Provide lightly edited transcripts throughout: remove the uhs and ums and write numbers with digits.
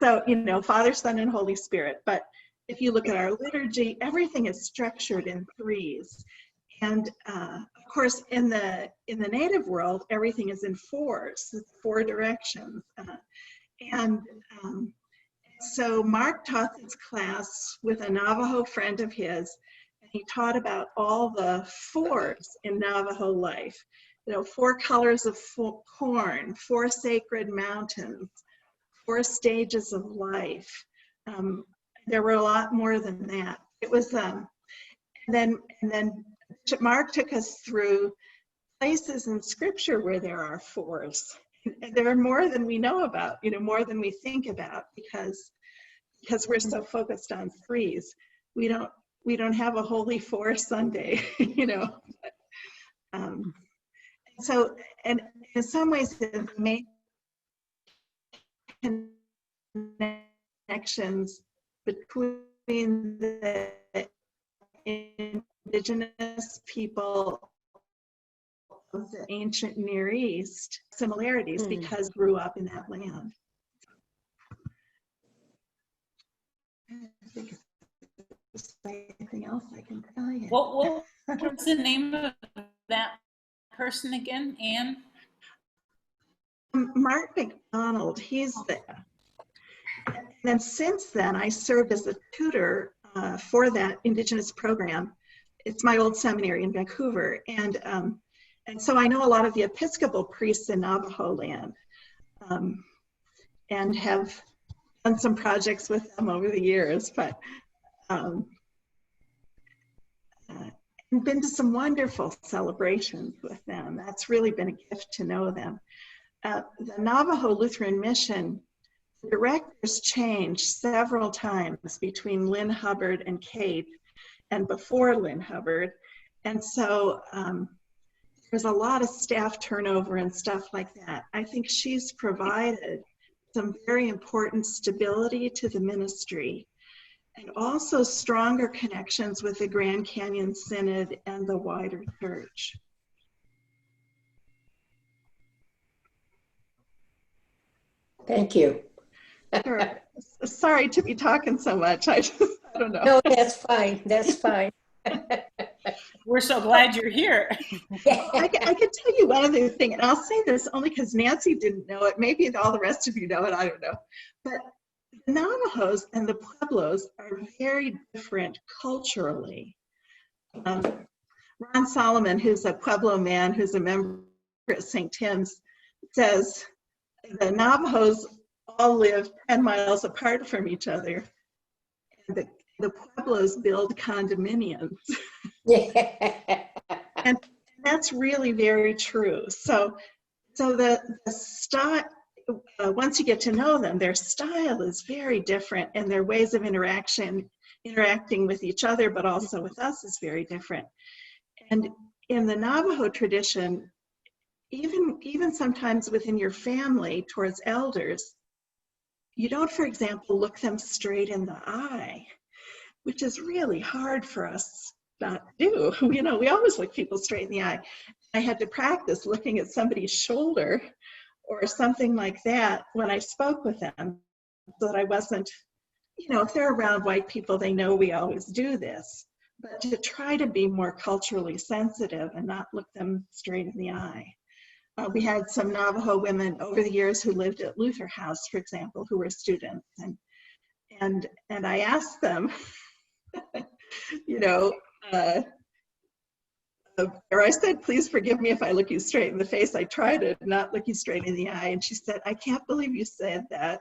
So, you know, Father, Son, and Holy Spirit. But if you look at our liturgy, everything is structured in threes. And of course, in the native world, everything is in fours, four directions. And so Mark taught this class with a Navajo friend of his, and he taught about all the fours in Navajo life. You know, 4 colors of corn, 4 sacred mountains, 4 stages of life. There were a lot more than that. It was, and then Mark took us through places in Scripture where there are fours. And there are more than we know about, you know, more than we think about, because we're so focused on threes. We don't have a Holy Four Sunday, you know. So, and in some ways, the main connections between the indigenous people of the ancient Near East, similarities, because grew up in that land. I think if there's anything else I can tell you. What's the name of that person again, Anne? Mark McDonald, he's there. And then since then, I served as a tutor for that Indigenous program. It's my old seminary in Vancouver. And so I know a lot of the Episcopal priests in Navajo land, and have done some projects with them over the years, but been to some wonderful celebrations with them. That's really been a gift to know them. The Navajo Lutheran Mission, the directors changed several times between Lynn Hubbard and Kate, and before Lynn Hubbard. And so there's a lot of staff turnover and stuff like that. I think she's provided some very important stability to the ministry, and also stronger connections with the Grand Canyon Synod and the wider church. Thank you. Sure. Sorry to be talking so much. I don't know. No, that's fine. That's fine. We're so glad you're here. I could tell you one other thing, and I'll say this only because Nancy didn't know it. Maybe all the rest of you know it. I don't know. But the Navajos and the Pueblos are very different culturally. Ron Solomon, who's a Pueblo man, who's a member at St. Tim's, says the Navajos all live 10 miles apart from each other. And the Pueblos build condominiums. And that's really very true. So the style, once you get to know them, their style is very different, and their ways of interacting with each other, but also with us, is very different. And in the Navajo tradition, even sometimes within your family towards elders, you don't, for example, look them straight in the eye, which is really hard for us not to do. You know, we always look people straight in the eye. I had to practice looking at somebody's shoulder or something like that when I spoke with them, so that I wasn't, you know, if they're around white people, they know we always do this, but to try to be more culturally sensitive and not look them straight in the eye. We had some Navajo women over the years who lived at Luther House, for example, who were students, and I asked them, you know, or I said, please forgive me if I look you straight in the face. I try to not look you straight in the eye. And she said, I can't believe you said that.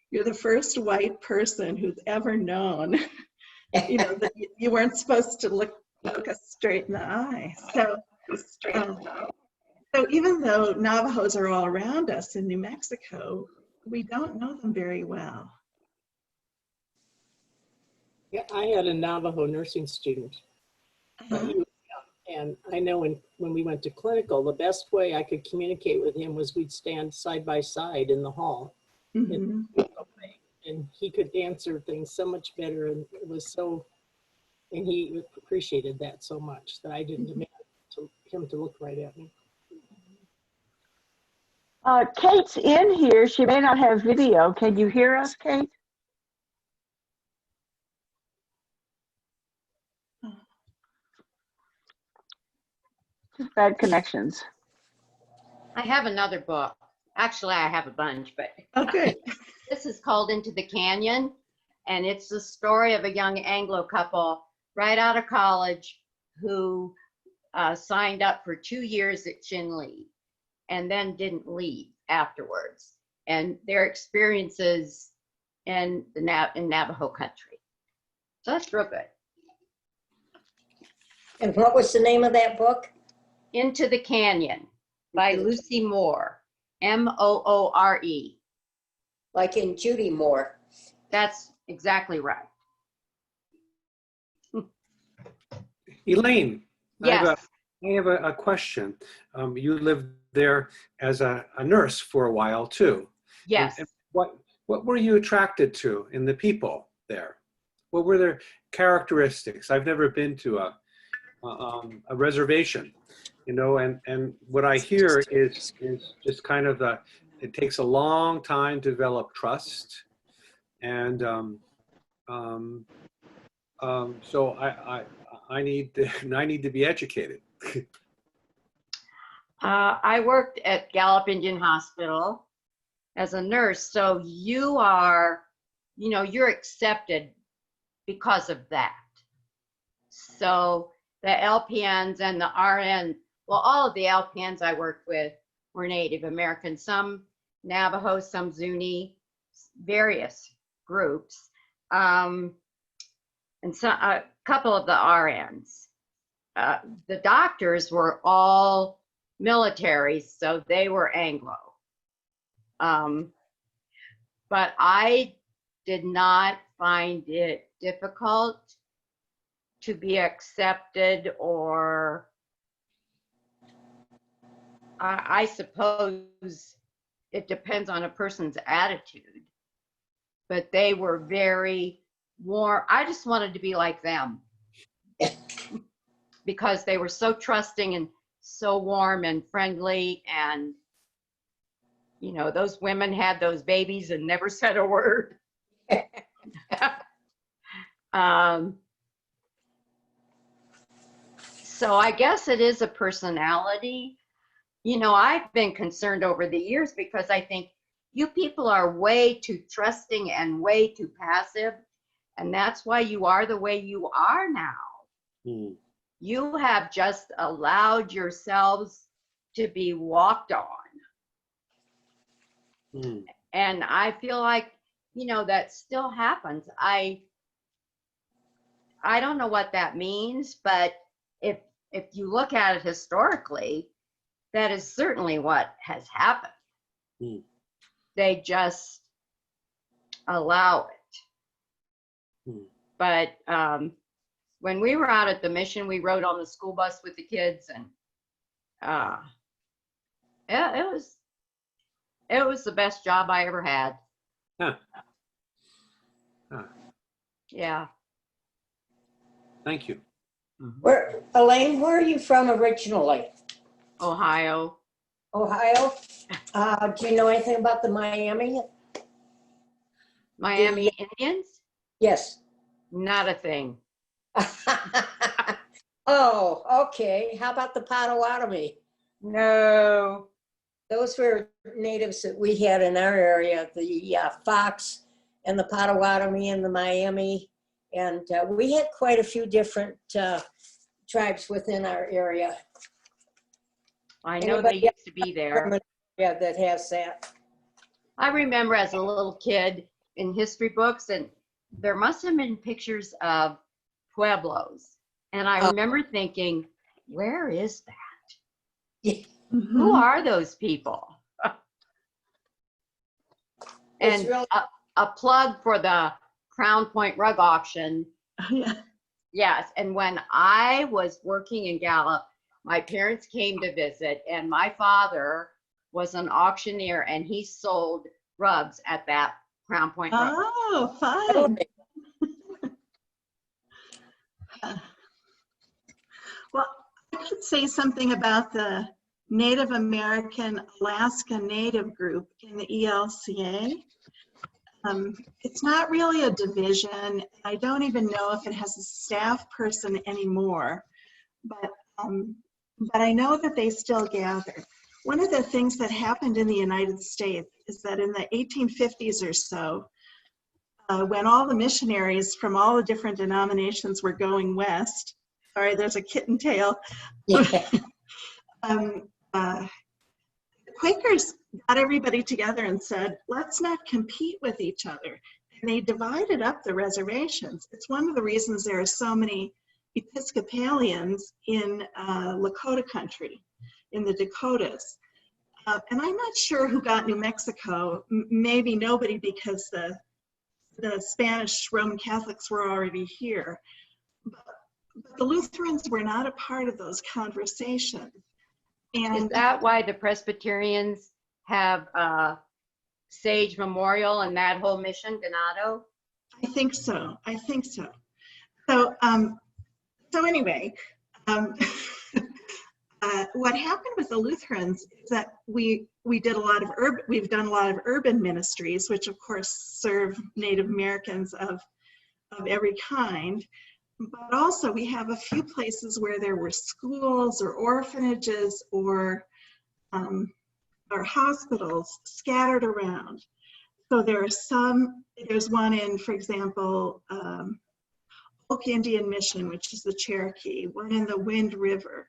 You're the first white person who's ever known, you know, that you weren't supposed to look us straight in the eye. So even though Navajos are all around us in New Mexico, we don't know them very well. Yeah, I had a Navajo nursing student. And I know when we went to clinical, the best way I could communicate with him was we'd stand side by side in the hall. Mm-hmm. And he could answer things so much better, and it was so, and he appreciated that so much that I didn't demand him to look right at me. Kate's in here. She may not have video. Can you hear us, Kate? Just bad connections. I have another book. Actually, I have a bunch, but Oh, good. this is called Into the Canyon, and it's the story of a young Anglo couple right out of college who signed up for 2 years at Chinle and then didn't leave afterwards, and their experiences in Navajo country. So that's real good. And what was the name of that book? Into the Canyon by Lucy Moore, Moore. Like in Judy Moore. That's exactly right. Elaine, Yes. I have a question. You lived there as a nurse for a while too. Yes. And what were you attracted to in the people there? What were their characteristics? I've never been to a reservation, you know, and what I hear is just kind of it takes a long time to develop trust, and so I need to be educated. I worked at Gallup Indian Hospital as a nurse. So you're accepted because of that. So the LPNs and the RN, well, all of the LPNs I worked with were Native American, some Navajo, some Zuni, various groups, and so a couple of the RNs. The doctors were all military, so they were Anglo. But I did not find it difficult to be accepted, or I suppose it depends on a person's attitude, but they were very warm. I just wanted to be like them because they were so trusting and so warm and friendly, and you know, those women had those babies and never said a word. So I guess it is a personality. You know, I've been concerned over the years because I think you people are way too trusting and way too passive, and that's why you are the way you are now. You have just allowed yourselves to be walked on. And I feel like, you know, that still happens. I don't know what that means, but if you look at it historically, that is certainly what has happened. They just allow it. But when we were out at the mission, we rode on the school bus with the kids, and it was the best job I ever had. Yeah. Thank you. Elaine, where are you from originally? Ohio. Ohio? Do you know anything about the Miami? Miami Indians? Yes. Not a thing. Oh, okay. How about the Potawatomi? No. Those were natives that we had in our area, the Fox and the Potawatomi and the Miami. And we had quite a few different tribes within our area. I know Anybody they used to be there. Yeah, that has that. I remember as a little kid in history books, and there must have been pictures of pueblos. And I remember thinking, where is that? Who are those people? And really a plug for the Crown Point rug auction. Yeah. Yes, and when I was working in Gallup, my parents came to visit, and my father was an auctioneer, and he sold rugs at that Crown Point rug. Oh, fun. Well, I could say something about the Native American Alaska Native group in the ELCA. It's not really a division. I don't even know if it has a staff person anymore, but I know that they still gather. One of the things that happened in the United States is that in the 1850s or so, when all the missionaries from all the different denominations were going west, sorry, there's a kitten tail. Yeah. Quakers got everybody together and said, let's not compete with each other. And they divided up the reservations. It's one of the reasons there are so many Episcopalians in Lakota country, in the Dakotas. And I'm not sure who got New Mexico. Maybe nobody, because the Spanish Roman Catholics were already here. But the Lutherans were not a part of those conversations. Is And that why the Presbyterians have Sage Memorial and that whole mission, Donato? I think so. I think so. So anyway, what happened with the Lutherans is that we've done a lot of urban ministries, which of course serve Native Americans of every kind. But also we have a few places where there were schools or orphanages or hospitals scattered around. So there's one in, for example, Oak Indian Mission, which is the Cherokee, one in the Wind River.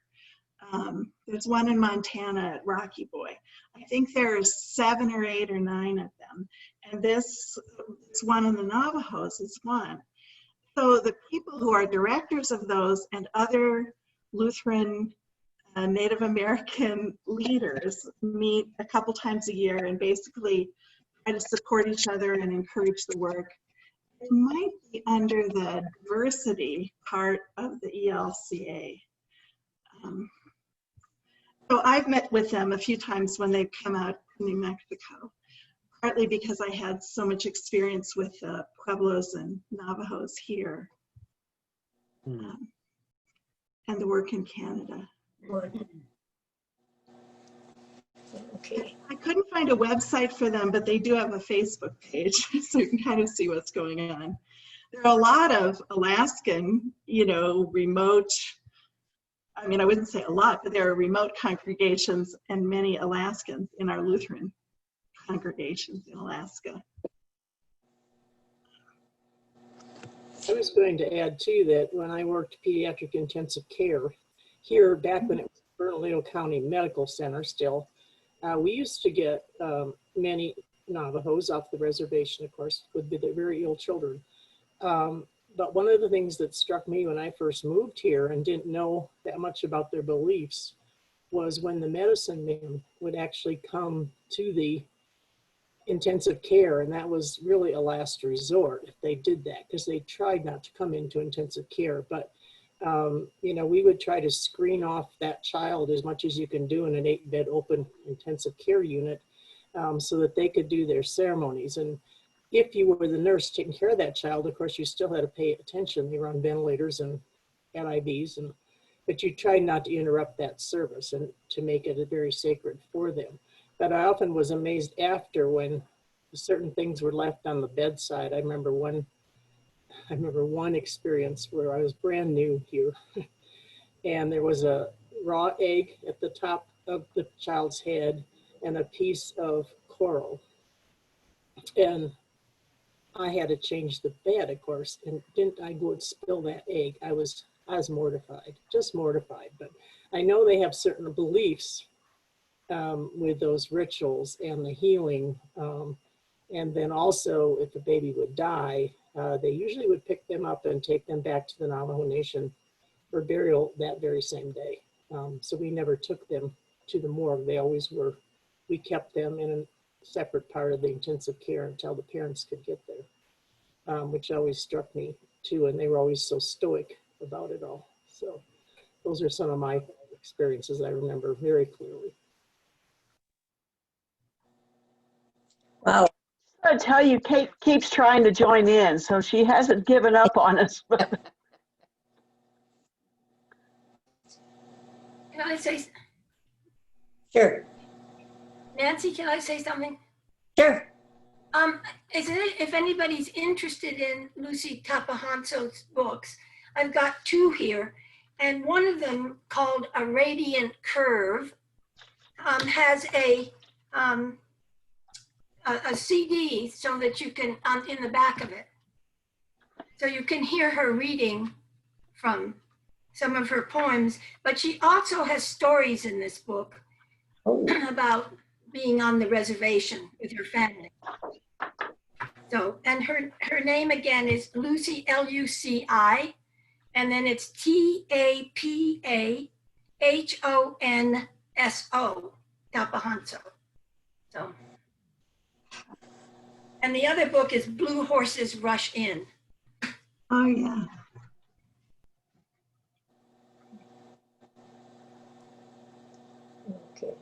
There's one in Montana at Rocky Boy. I think there's 7 or 8 or 9 of them. And this one in the Navajos is one. So the people who are directors of those and other Lutheran Native American leaders meet a couple times a year and basically try to support each other and encourage the work. It might be under the diversity part of the ELCA. So I've met with them a few times when they've come out to New Mexico, partly because I had so much experience with Pueblos and Navajos here, and the work in Canada. Okay. I couldn't find a website for them, but they do have a Facebook page, so you can kind of see what's going on. There are a lot of Alaskan, remote, I mean, I wouldn't say a lot, but there are remote congregations and many Alaskans in our Lutheran congregations in Alaska. I was going to add too that when I worked pediatric intensive care here back when it was Bernalillo County Medical Center still, we used to get many Navajos off the reservation, of course, with the very ill children. But one of the things that struck me when I first moved here and didn't know that much about their beliefs was when the medicine man would actually come to the intensive care, and that was really a last resort if they did that, because they tried not to come into intensive care. But we would try to screen off that child as much as you can do in an 8-bed open intensive care unit, so that they could do their ceremonies. And if you were the nurse taking care of that child, of course, you still had to pay attention. They were on ventilators and NIVs, but you tried not to interrupt that service and to make it very sacred for them. But I often was amazed after when certain things were left on the bedside. I remember one experience where I was brand new here, and there was a raw egg at the top of the child's head and a piece of coral. And I had to change the bed, of course, and didn't I go and spill that egg? I was mortified, just mortified. But I know they have certain beliefs with those rituals and the healing. And then also, if the baby would die, they usually would pick them up and take them back to the Navajo Nation for burial that very same day. So we never took them to the morgue. They always were, we kept them in a separate part of the intensive care until the parents could get there, which always struck me too. And they were always so stoic about it all. So those are some of my experiences I remember very clearly. Wow. I tell you, Kate keeps trying to join in, so she hasn't given up on us. Can I say, Sure, Nancy, can I say something? sure. If anybody's interested in Lucy Tapahanso's books, I've got two here, and one of them called A Radiant Curve has a CD so that you can, in the back of it. So you can hear her reading from some of her poems, but she also has stories in this book Oh, about being on the reservation with her family. So, and her name again is Lucy, Luci, and then it's Tapahonso, Tapahanso. So, and the other book is Blue Horses Rush In. Oh, yeah. okay.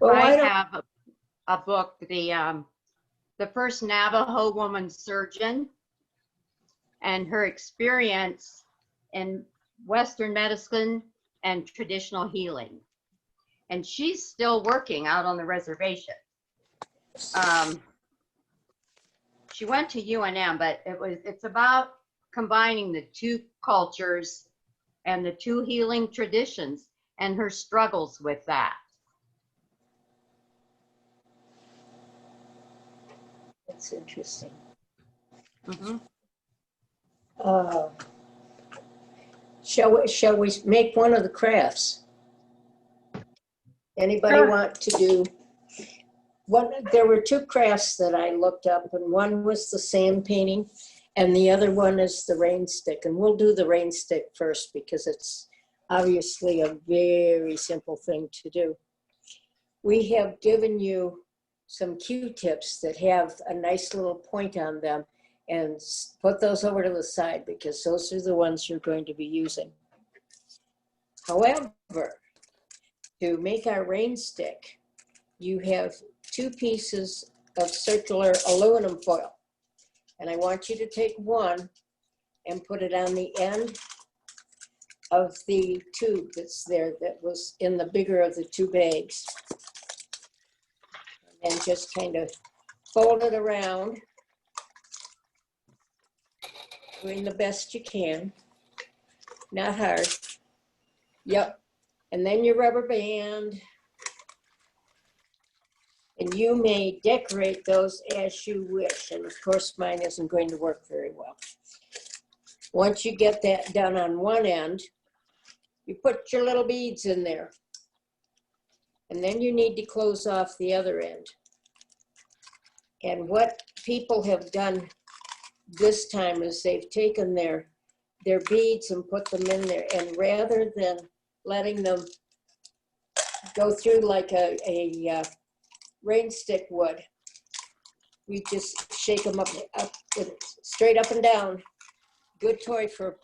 Well, I why don't, have a book, the first Navajo woman surgeon and her experience in Western medicine and traditional healing. And she's still working out on the reservation. She went to UNM, but it's about combining the two cultures and the two healing traditions and her struggles with that. that's interesting. Mhm. Shall we make one of the crafts? Anybody Sure. want to do? There were two crafts that I looked up, and one was the sand painting, and the other one is the rain stick. And we'll do the rain stick first because it's obviously a very simple thing to do. We have given you some Q-tips that have a nice little point on them, and put those over to the side because those are the ones you're going to be using. However, to make our rain stick, you have 2 pieces of circular aluminum foil. And I want you to take one and put it on the end of the tube that's there that was in the bigger of the 2 bags. And just kind of fold it around, doing the best you can, not hard. Yep. And then your rubber band. And you may decorate those as you wish. And of course, mine isn't going to work very well. Once you get that done on one end, you put your little beads in there. And then you need to close off the other end. And what people have done this time is they've taken their beads and put them in there. And rather than letting them go through like a rain stick would, we just shake them up straight up and down. Good toy for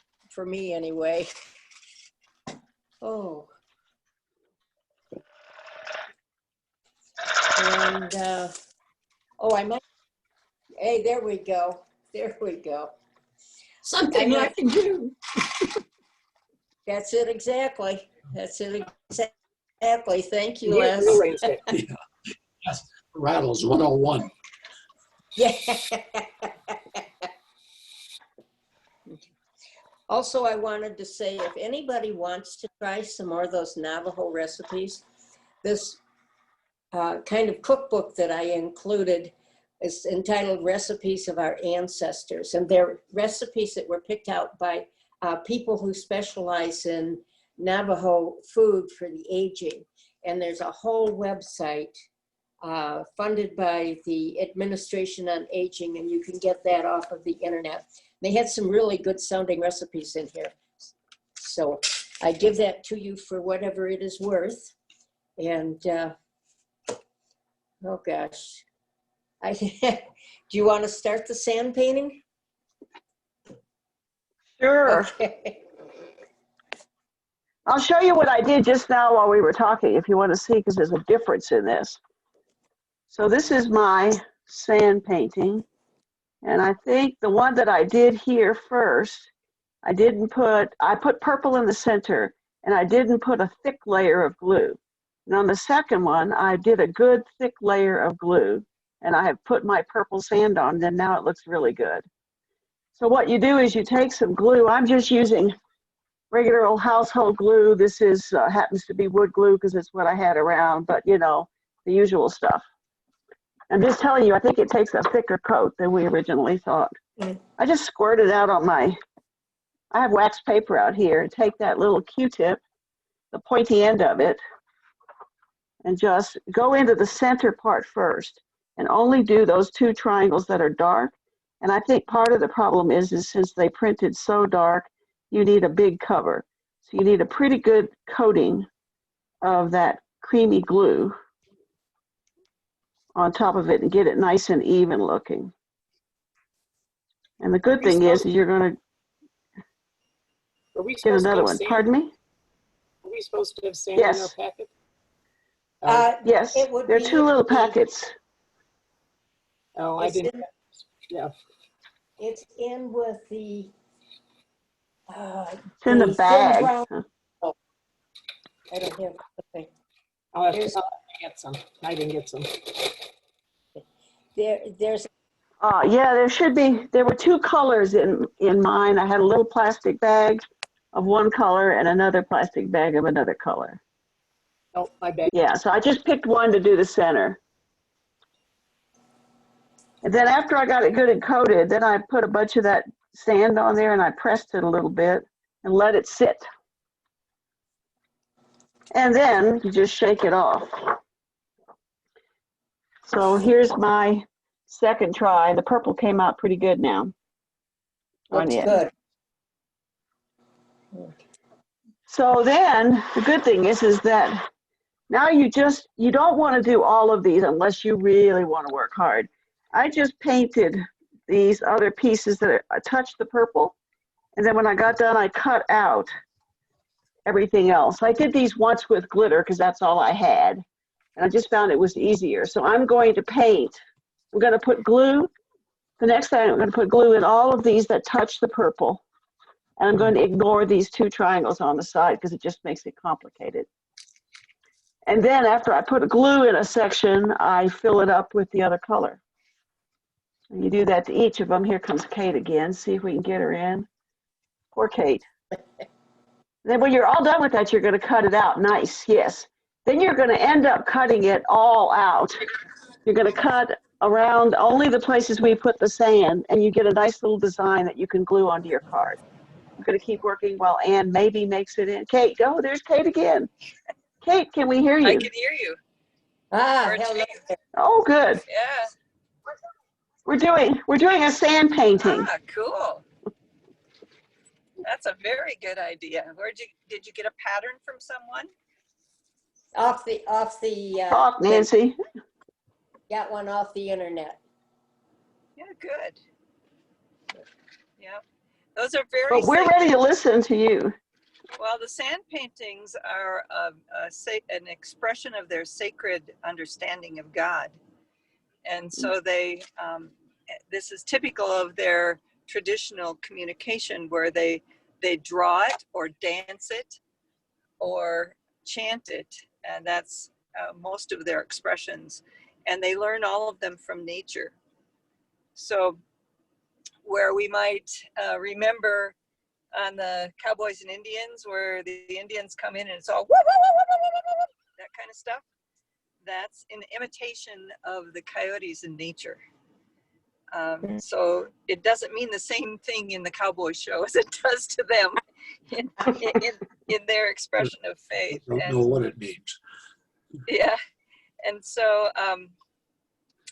me anyway. Oh. And I might. Hey, there we go. There we go. Something I can do. That's it exactly. That's it exactly. Thank you, Yeah, Les. real rain stick. Yes, Rattles 101. Yeah. Also, I wanted to say, if anybody wants to try some more of those Navajo recipes, this kind of cookbook that I included is entitled Recipes of Our Ancestors. And they're recipes that were picked out by people who specialize in Navajo food for the aging. And there's a whole website funded by the Administration on Aging, and you can get that off of the internet. They had some really good sounding recipes in here. So I give that to you for whatever it is worth. And oh gosh, do you want to start the sand painting? Sure. Okay. I'll show you what I did just now while we were talking, if you want to see, because there's a difference in this. So this is my sand painting. And I think the one that I did here first, I put purple in the center, and I didn't put a thick layer of glue. And on the second one, I did a good thick layer of glue, and I have put my purple sand on, and now it looks really good. So what you do is you take some glue. I'm just using regular old household glue. This is happens to be wood glue because it's what I had around, but you know, the usual stuff. I'm just telling you, I think it takes a thicker coat than we originally thought. I just squirt it out on I have wax paper out here. Take that little Q-tip, the pointy end of it, and just go into the center part first and only do those 2 triangles that are dark. And I think part of the problem is since they printed so dark, you need a big cover. So you need a pretty good coating of that creamy glue on top of it and get it nice and even looking. And the good thing is you're going to Are we get supposed to another have one. sand? Pardon me? Are we supposed to have sand in our Yes. packet? Yes, It would there are be 2 little in the- packets. Oh, I It's didn't. in, Yeah. it's in with the, It's in the thin bag. brown- I don't have the thing. I'll have to There's- get some. I didn't get some. There's, Yeah, there were 2 colors in mine. I had a little plastic bag of one color and another plastic bag of another color. Oh, my bad. Yeah, so I just picked one to do the center. And then after I got it good and coated, then I put a bunch of that sand on there and I pressed it a little bit and let it sit. And then you just shake it off. So here's my second try. The purple came out pretty good now on looks it. good. So then the good thing is that now you don't want to do all of these unless you really want to work hard. I just painted these other pieces that touched the purple. And then when I got done, I cut out everything else. I did these once with glitter because that's all I had. And I just found it was easier. So I'm going to paint. I'm going to put glue. The next thing I'm going to put glue in all of these that touch the purple. And I'm going to ignore these 2 triangles on the side because it just makes it complicated. And then after I put glue in a section, I fill it up with the other color. And you do that to each of them. Here comes Kate again. See if we can get her in. Poor Kate. Then when you're all done with that, you're going to cut it out. Nice, yes. Then you're going to end up cutting it all out. You're going to cut around only the places where you put the sand, and you get a nice little design that you can glue onto your card. I'm going to keep working while Ann maybe makes it in. Kate, go. There's Kate again. Kate, can we hear you? I can hear you. Hello. Oh, good. Yeah. We're doing a sand painting. Ah, cool. That's a very good idea. Did you get a pattern from someone? Off the, Talk, Nancy. got one off the internet. Yeah, good. Yeah. Those are very But we're ready to listen to you. Well, the sand paintings are an expression of their sacred understanding of God. And so this is typical of their traditional communication where they draw it or dance it or chant it. And that's most of their expressions. And they learn all of them from nature. So where we might remember on the Cowboys and Indians, where the Indians come in and it's all whoa, whoa, whoa, whoa, whoa, whoa, whoa, that kind of stuff. That's an imitation of the coyotes in nature. So it doesn't mean the same thing in the cowboy show as it does to them in their expression of faith. I don't know what it means. Yeah, and so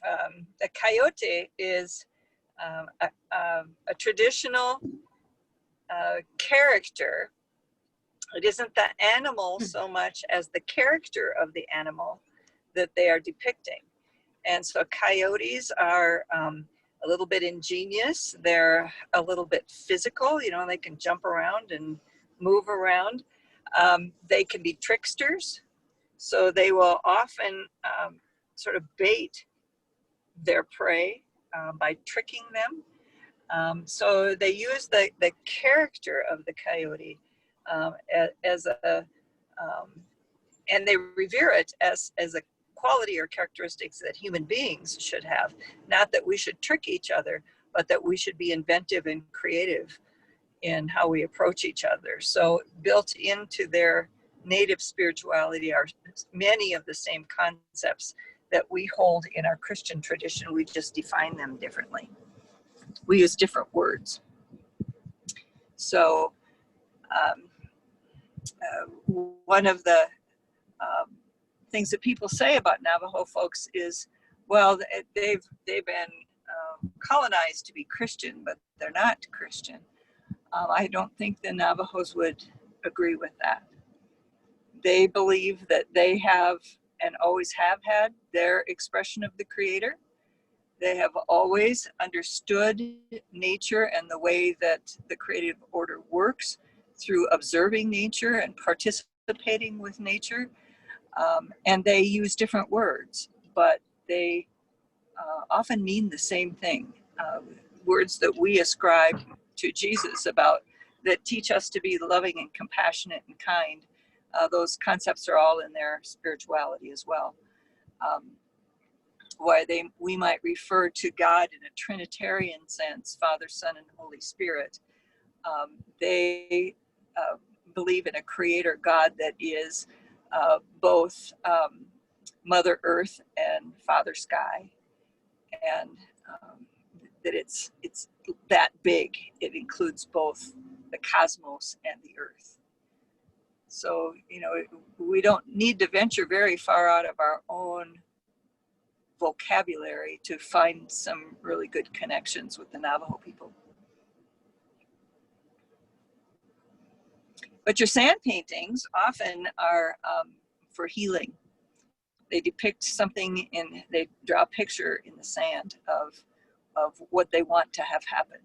the coyote is a traditional character. It isn't the animal so much as the character of the animal that they are depicting. And so coyotes are a little bit ingenious. They're a little bit physical, they can jump around and move around. They can be tricksters. So they will often sort of bait their prey by tricking them. So they use the character of the coyote as and they revere it as a quality or characteristics that human beings should have. Not that we should trick each other, but that we should be inventive and creative in how we approach each other. So built into their native spirituality are many of the same concepts that we hold in our Christian tradition. We just define them differently. We use different words. So one of the things that people say about Navajo folks is, well, they've been colonized to be Christian, but they're not Christian. I don't think the Navajos would agree with that. They believe that they have and always have had their expression of the Creator. They have always understood nature and the way that the creative order works through observing nature and participating with nature. And they use different words, but they often mean the same thing. Words that we ascribe to Jesus about that teach us to be loving and compassionate and kind. Those concepts are all in their spirituality as well. Why we might refer to God in a Trinitarian sense, Father, Son, and Holy Spirit. They believe in a creator God that is both Mother Earth and Father Sky, and that it's that big. It includes both the cosmos and the earth. So, we don't need to venture very far out of our own vocabulary to find some really good connections with the Navajo people. But your sand paintings often are for healing. They depict something they draw a picture in the sand of what they want to have happen,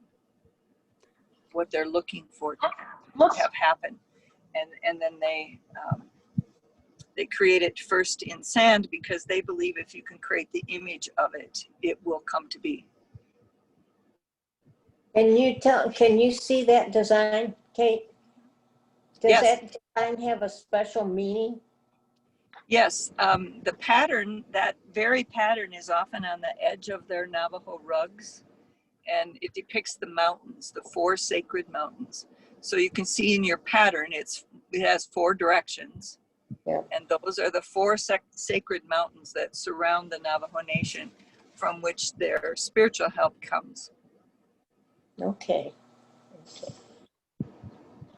what they're looking for to have happen. And then they create it first in sand because they believe if you can create the image of it, it will come to be. Can you see that design, Kate? Does Yes. that design have a special meaning? Yes, the pattern, that very pattern is often on the edge of their Navajo rugs, and it depicts the mountains, the 4 sacred mountains. So you can see in your pattern, it has 4 directions. Yeah. And those are the 4 sacred mountains that surround the Navajo Nation, from which their spiritual help comes. Okay.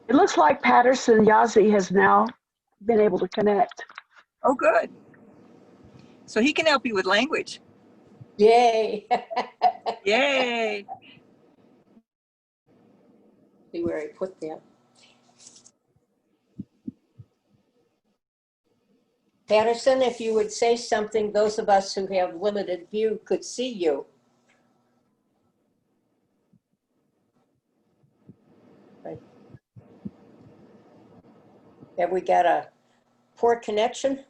It looks like Patterson Yazzie has now been able to connect. Oh, good. So he can help you with language. Yay. Yay. See where I put that. Patterson, if you would say something, those of us who have limited view could see you. Right. Have we got a poor connection?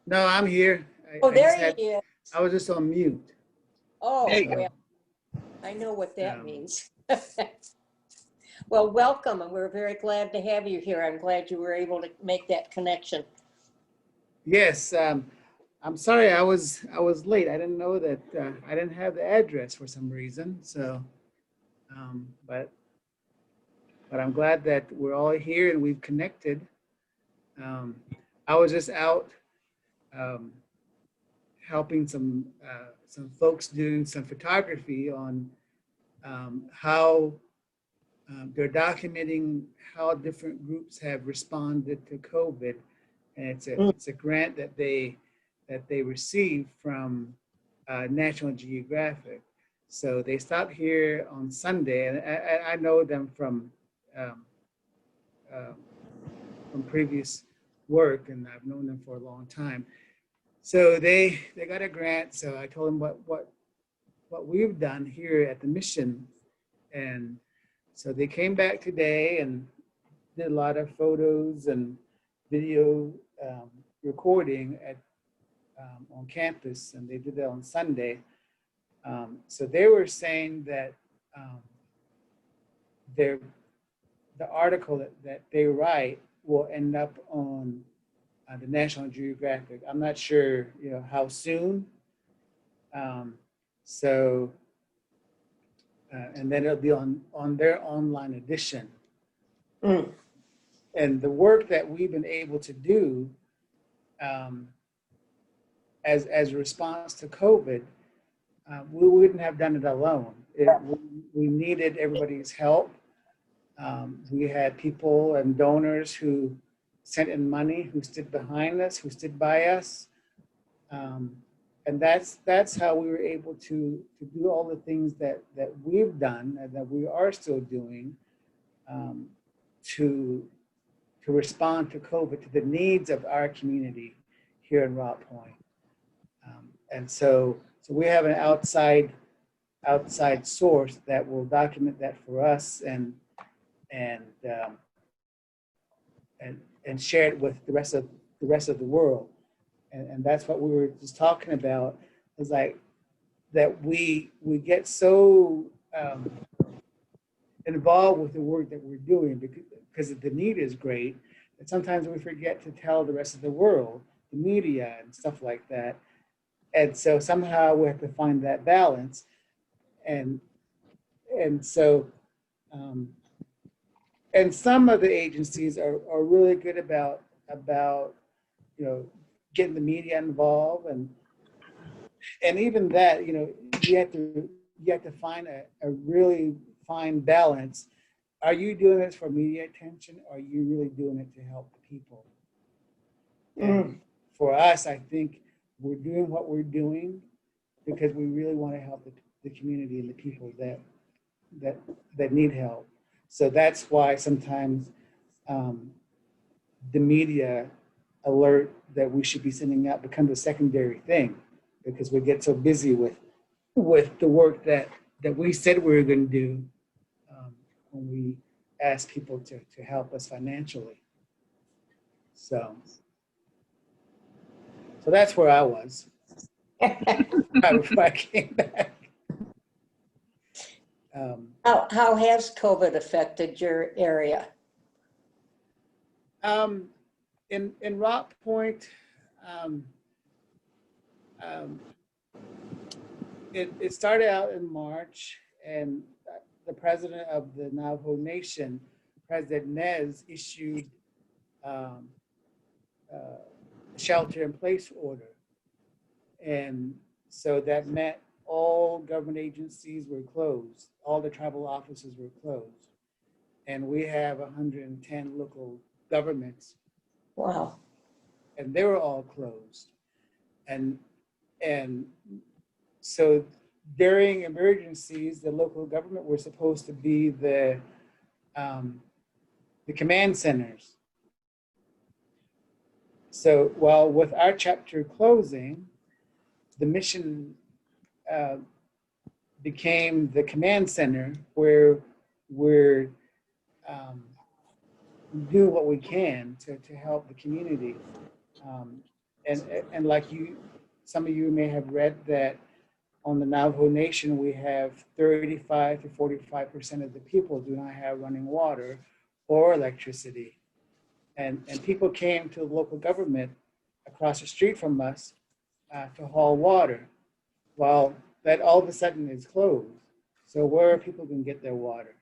No, I'm here. There he is. I was just on mute. Oh, There you go. well, I know what that Yeah. means. Well, welcome, and we're very glad to have you here. I'm glad you were able to make that connection. Yes, I'm sorry I was late. I didn't know that I didn't have the address for some reason. So, but I'm glad that we're all here and we've connected. I was just out helping some folks doing some photography on how they're documenting how different groups have responded to COVID, and it's a grant that they received from National Geographic. So they stopped here on Sunday, and I know them from previous work, and I've known them for a long time. So they got a grant. So I told them what we've done here at the mission, and so they came back today and did a lot of photos and video recording on campus, and they did that on Sunday. So they were saying that the article that they write will end up on the National Geographic. I'm not sure, how soon. So, and then it'll be on their online edition. Mm. And the work that we've been able to do as a response to COVID, we wouldn't have done it alone. We needed everybody's help. We had people and donors who sent in money, who stood behind us, who stood by us. And that's how we were able to do all the things that we've done and that we are still doing to respond to COVID, to the needs of our community here in Rock Point. And so we have an outside source that will document that for us and share it with the rest of the world. And that's what we were just talking about, is like that we get so involved with the work that we're doing because the need is great, that sometimes we forget to tell the rest of the world, the media and stuff like that. And so somehow we have to find that balance. And so and some of the agencies are really good about getting the media involved, and even that, you have to find a really fine balance. Are you doing this for media attention, or are you really doing it to help the people? And for us, I think we're doing what we're doing because we really want to help the community and the people that need help. So that's why sometimes the media alert that we should be sending out becomes a secondary thing, because we get so busy with the work that we said we were going to do when we ask people to help us financially. So that's where I was before I came back. How has COVID affected your area? In Rock Point, it started out in March, and the president of the Navajo Nation, President Nez, issued a shelter-in-place order. And so that meant all government agencies were closed. All the tribal offices were closed. And we have 110 local governments. Wow. And they were all closed. And so during emergencies, the local government were supposed to be the command centers. So while with our chapter closing, the mission became the command center where we're do what we can to help the community. And like some of you may have read that on the Navajo Nation, we have 35 to 45% of the people do not have running water or electricity. And people came to the local government across the street from us to haul water. Well, that all of a sudden is closed. So where are people going to get their water?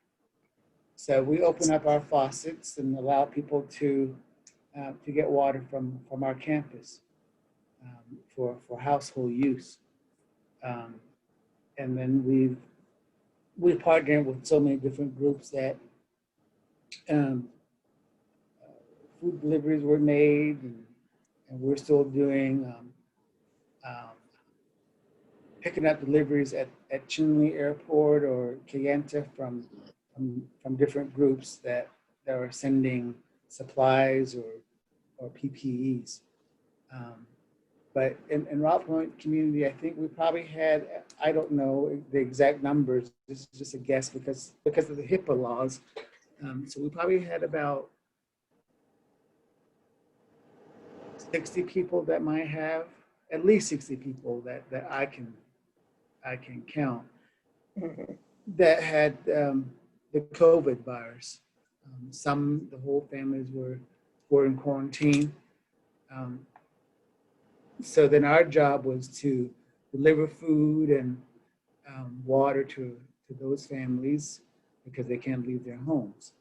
So we open up our faucets and allow people to get water from our campus for household use. And then we partner with so many different groups that food deliveries were made, and we're still doing picking up deliveries at Chinle Airport or Kayenta from different groups that are sending supplies or PPEs. But in Rock Point community, I think we probably had, I don't know the exact numbers, this is just a guess because of the HIPAA laws. So we probably had about 60 people that might have, at least 60 people that I can count that had the COVID virus. Some, the whole families were in quarantine. So then our job was to deliver food and water to those families because they can't leave their homes.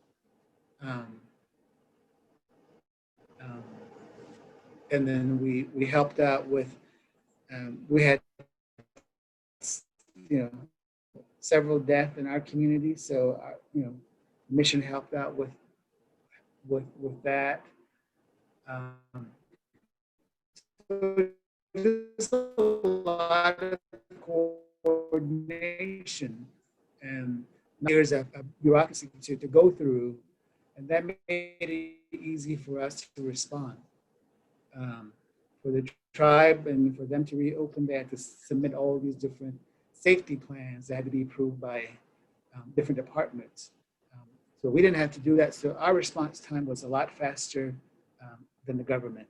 And then we helped out with, we had, several deaths in our community. So, mission helped out with that. So there's a lot of coordination, and there's a bureaucracy to go through, and that made it easy for us to respond. For the tribe and for them to reopen, they had to submit all these different safety plans that had to be approved by different departments. So we didn't have to do that. So our response time was a lot faster than the government.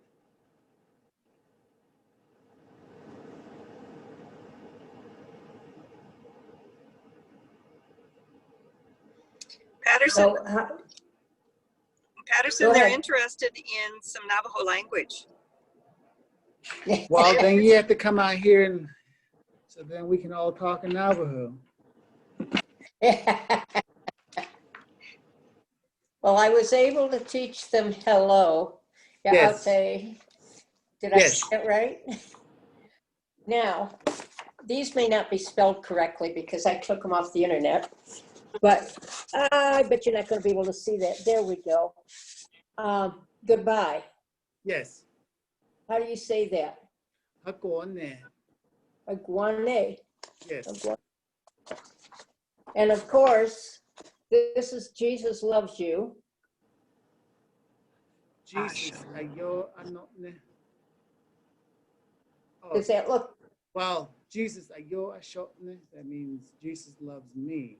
Patterson, So, Patterson, Go they're ahead. interested in some Navajo language. Well, then you have to come out here, and so then we can all talk in Navajo. well, I was able to teach them hello. Yeah, Yes. I'll say, did Yes. I get it right? Now, these may not be spelled correctly because I took them off the internet, but I bet you're not going to be able to see that. There we go. Goodbye. Yes. How do you say that? Hakone. Iguane. Yes. And of course, this is Jesus loves you. Jesus, ayo anotne. Oh, Does that look? well, Jesus, ayo ashotne. That means Jesus loves me.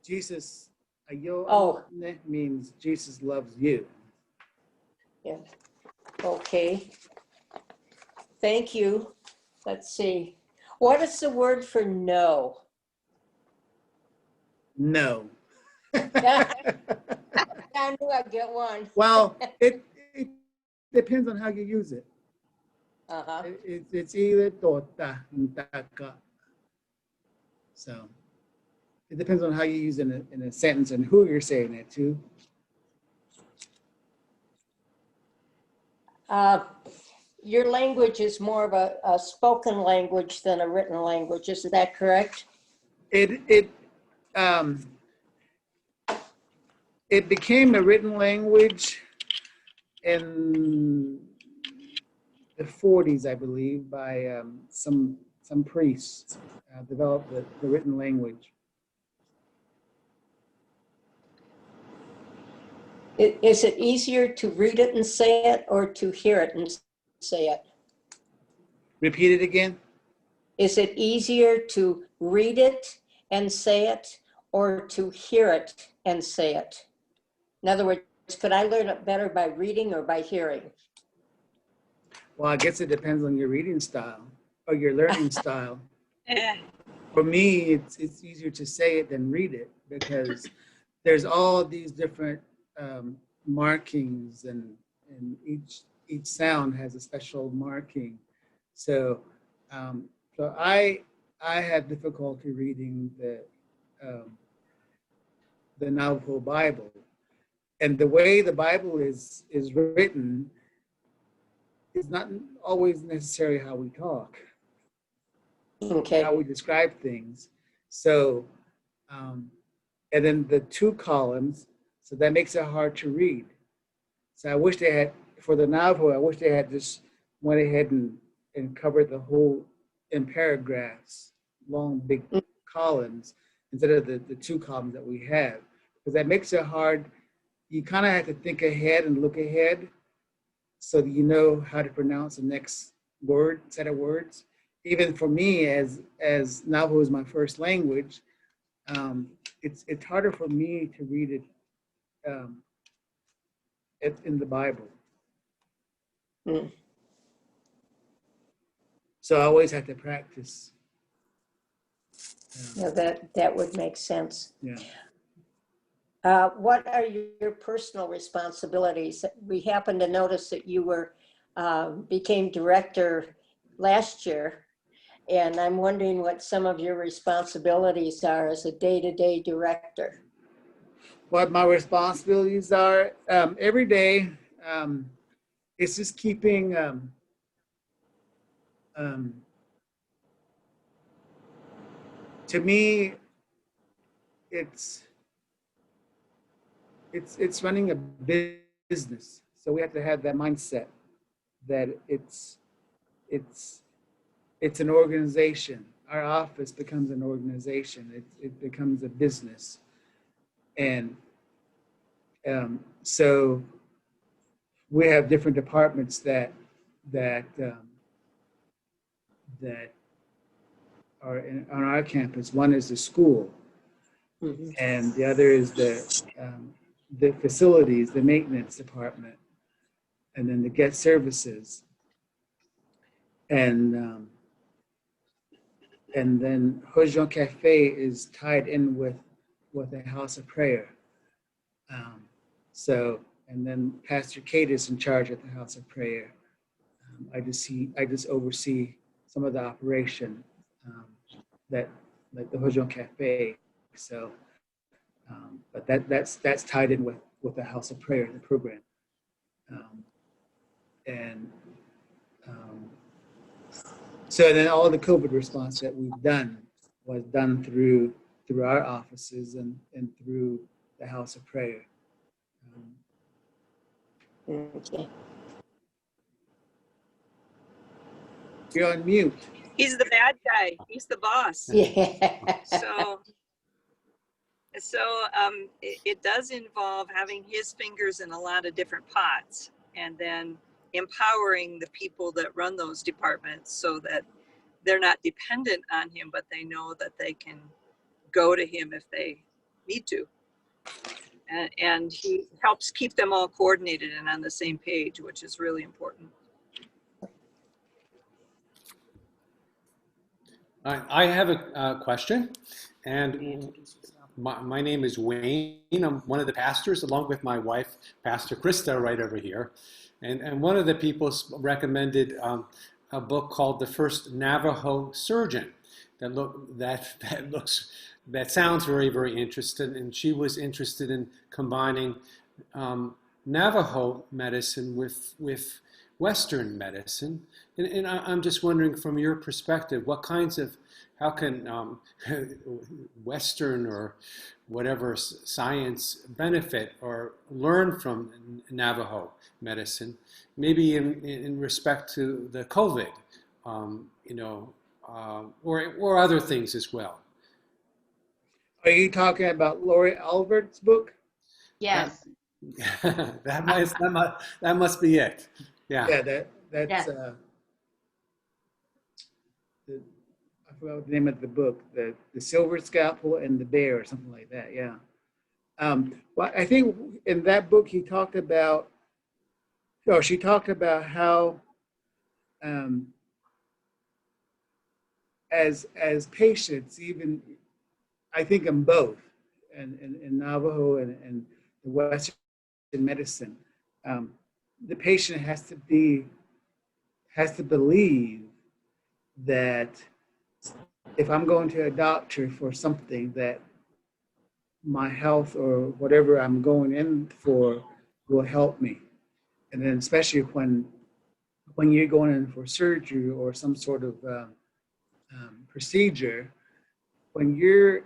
Jesus, ayo Oh. anotne means Jesus loves you. Yeah. Okay. Thank you. Let's see. What is the word for no? No. I knew I'd get one. Well, it depends on how you use it. Uh-huh. It's either tota and taka. So it depends on how you use it in a sentence and who you're saying it to. Your language is more of a spoken language than a written language. Is that correct? It became a written language in the 40s, I believe, by some priests developed the written language. Is it easier to read it and say it or to hear it and say it? Repeat it again. Is it easier to read it and say it or to hear it and say it? In other words, could I learn it better by reading or by hearing? Well, I guess it depends on your reading style or your learning style. For me, it's easier to say it than read it because there's all these different markings, and each sound has a special marking. So I had difficulty reading the Navajo Bible, and the way the Bible is written is not always necessarily how we talk, Okay. how we describe things. So, and then the 2 columns, so that makes it hard to read. So I wish they had, for the Navajo, I wish they had just went ahead and covered the whole in paragraphs, long, big columns, instead of the 2 columns that we have. Because that makes it hard. You kind of have to think ahead and look ahead so that you know how to pronounce the next set of words. Even for me, as Navajo is my first language, it's harder for me to read it in the Bible. Mm. So I always have to practice. Yeah, that would make sense. Yeah. What are your personal responsibilities? We happen to notice that you were became director last year. And I'm wondering what some of your responsibilities are as a day-to-day director. What my responsibilities are every day. It's just keeping to me, it's running a business. So we have to have that mindset that it's an organization. Our office becomes an organization. It becomes a business. And so we have different departments that are on our campus. One is the school, and the other is the facilities, the maintenance department, and then the guest services, and then Hojon Cafe is tied in with a house of prayer. So, and then Pastor Kate is in charge at the house of prayer. I just oversee some of the operation that, like the Hojon Cafe. So, but that's tied in with the house of prayer, the program. So then all the COVID response that we've done was done through our offices and through the house of prayer. Okay. You're on mute. He's the bad guy. He's the boss. Yeah. So it does involve having his fingers in a lot of different pots, and then empowering the people that run those departments so that they're not dependent on him, but they know that they can go to him if they need to. And he helps keep them all coordinated and on the same page, which is really important. I have a question, and my name is Wayne. I'm one of the pastors, along with my wife, Pastor Krista, right over here. And one of the people recommended a book called The First Navajo Surgeon that sounds very, very interesting. And she was interested in combining Navajo medicine with Western medicine. And I'm just wondering, from your perspective, how can Western or whatever science benefit or learn from Navajo medicine, maybe in respect to the COVID, or other things as well? Are you talking about Lori Albert's book? Yes. that must be it. Yeah. Yeah, that's Yes. I forgot the name of the book, the Silver Scalpel and the Bear, or something like that. Yeah. Well, I think in that book she talked about how as patients, even I think in both, in Navajo and the Western medicine, the patient has to believe that if I'm going to a doctor for something, that my health or whatever I'm going in for will help me. And then especially when you're going in for surgery or some sort of procedure, when you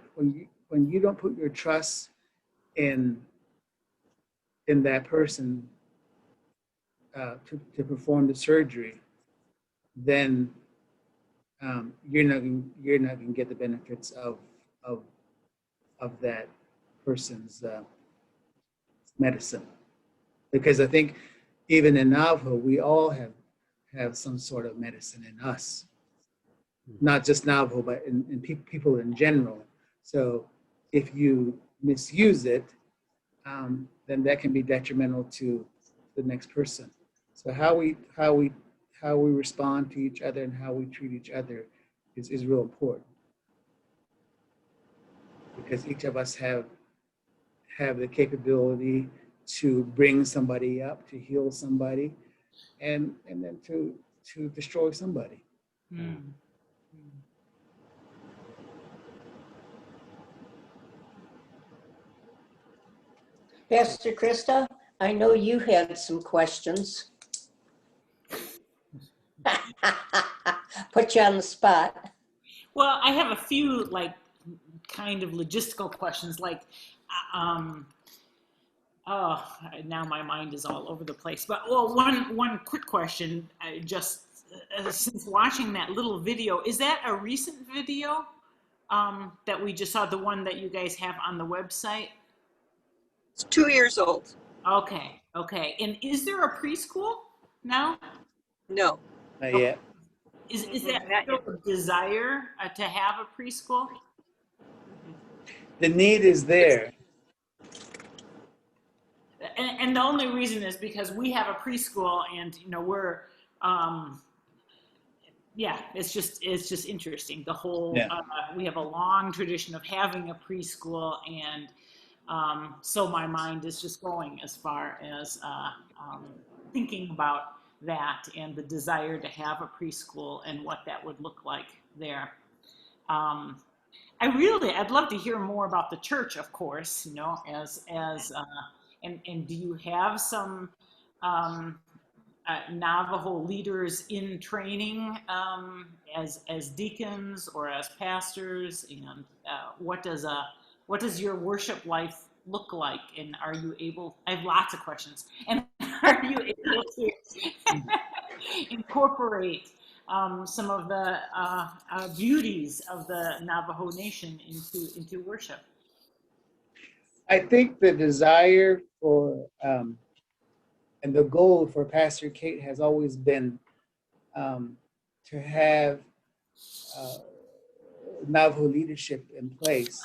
don't put your trust in that person to perform the surgery, then you're not going to get the benefits of that person's medicine. Because I think even in Navajo, we all have some sort of medicine in us, not just Navajo, but in people in general. So if you misuse it, then that can be detrimental to the next person. So how we respond to each other and how we treat each other is real important, because each of us have the capability to bring somebody up, to heal somebody, and then to destroy somebody. Mm. Pastor Krista, I know you had some questions. Put you on the spot. Well, I have a few like kind of logistical questions, like, oh, now my mind is all over the place. But well, one quick question, just since watching that little video, is that a recent video that we just saw, the one that you guys have on the website? It's 2 years old. Okay, okay. And is there a preschool now? No. Not yet. Is Not that yet. still a desire to have a preschool? The need is there. And the only reason is because we have a preschool, and you know we're yeah, it's just interesting. The whole Yeah. We have a long tradition of having a preschool, and so my mind is just going as far as thinking about that and the desire to have a preschool and what that would look like there. I'd love to hear more about the church, of course, you know, and do you have some Navajo leaders in training as deacons or as pastors? And what does your worship life look like? And are you able? I have lots of questions. And are you able to incorporate some of the beauties of the Navajo Nation into worship? I think the desire for and the goal for Pastor Kate has always been to have Navajo leadership in place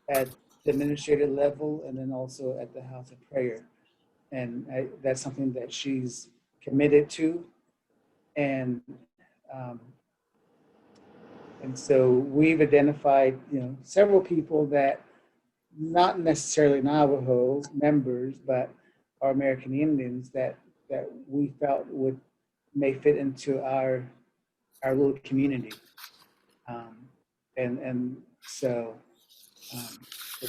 at the administrative level and then also at the house of prayer. And that's something that she's committed to. And so we've identified, you know, several people that not necessarily Navajo members, but are American Indians that we felt may fit into our little community. So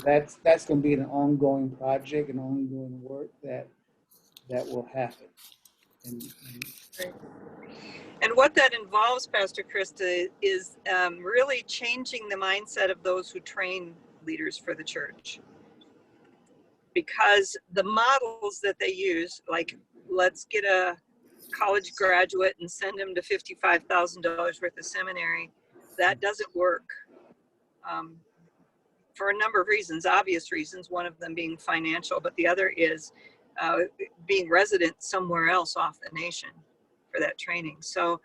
that's going to be an ongoing project, an ongoing work that will happen. And what that involves, Pastor Krista, is really changing the mindset of those who train leaders for the church. Because the models that they use, like let's get a college graduate and send them to $55,000 worth of seminary, that doesn't work for a number of reasons, obvious reasons, one of them being financial, but the other is being resident somewhere else off the nation for that training. So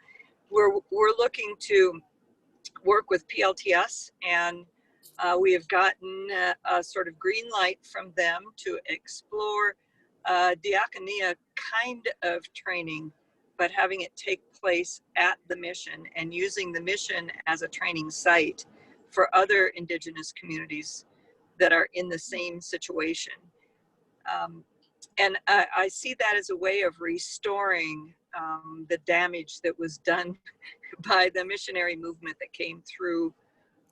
we're looking to work with PLTS, and we have gotten a sort of green light from them to explore diaconia kind of training, but having it take place at the mission and using the mission as a training site for other indigenous communities that are in the same situation. And I see that as a way of restoring the damage that was done by the missionary movement that came through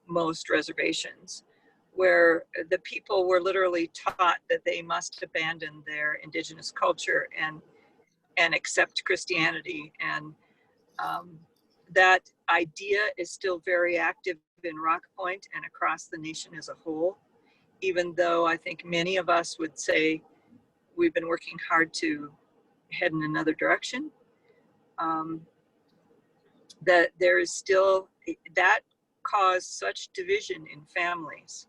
most reservations, where the people were literally taught that they must abandon their indigenous culture and accept Christianity. And that idea is still very active in Rock Point and across the nation as a whole, even though I think many of us would say we've been working hard to head in another direction. That there is still, that caused such division in families,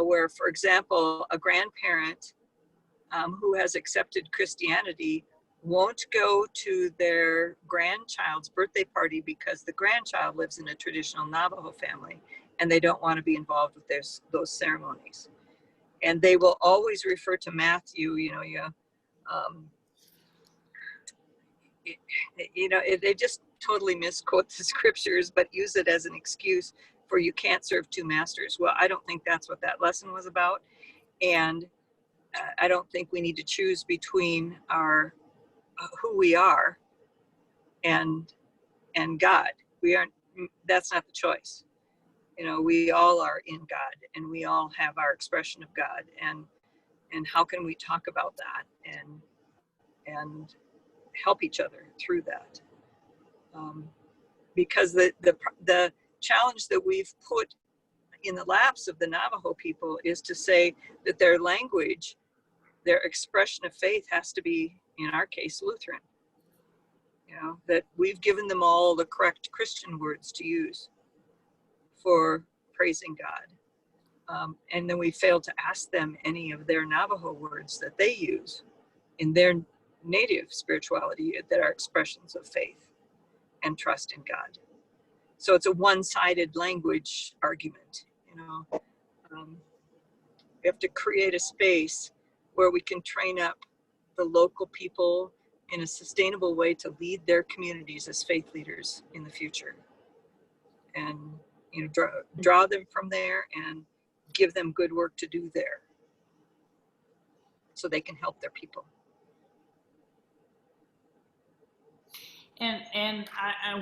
where, for example, a grandparent who has accepted Christianity won't go to their grandchild's birthday party because the grandchild lives in a traditional Navajo family and they don't want to be involved with those ceremonies. And they will always refer to Matthew, they just totally misquote the scriptures, but use it as an excuse for you can't serve two masters. Well, I don't think that's what that lesson was about. And I don't think we need to choose between our who we are and God. We aren't, that's not the choice. You know, we all are in God, and we all have our expression of God, and how can we talk about that and help each other through that? Because the challenge that we've put in the laps of the Navajo people is to say that their language, their expression of faith has to be, in our case, Lutheran. You know, that we've given them all the correct Christian words to use for praising God. And then we fail to ask them any of their Navajo words that they use in their native spirituality that are expressions of faith and trust in God. So it's a one-sided language argument, you know. We have to create a space where we can train up the local people in a sustainable way to lead their communities as faith leaders in the future, and you know, draw them from there and give them good work to do there so they can help their people. And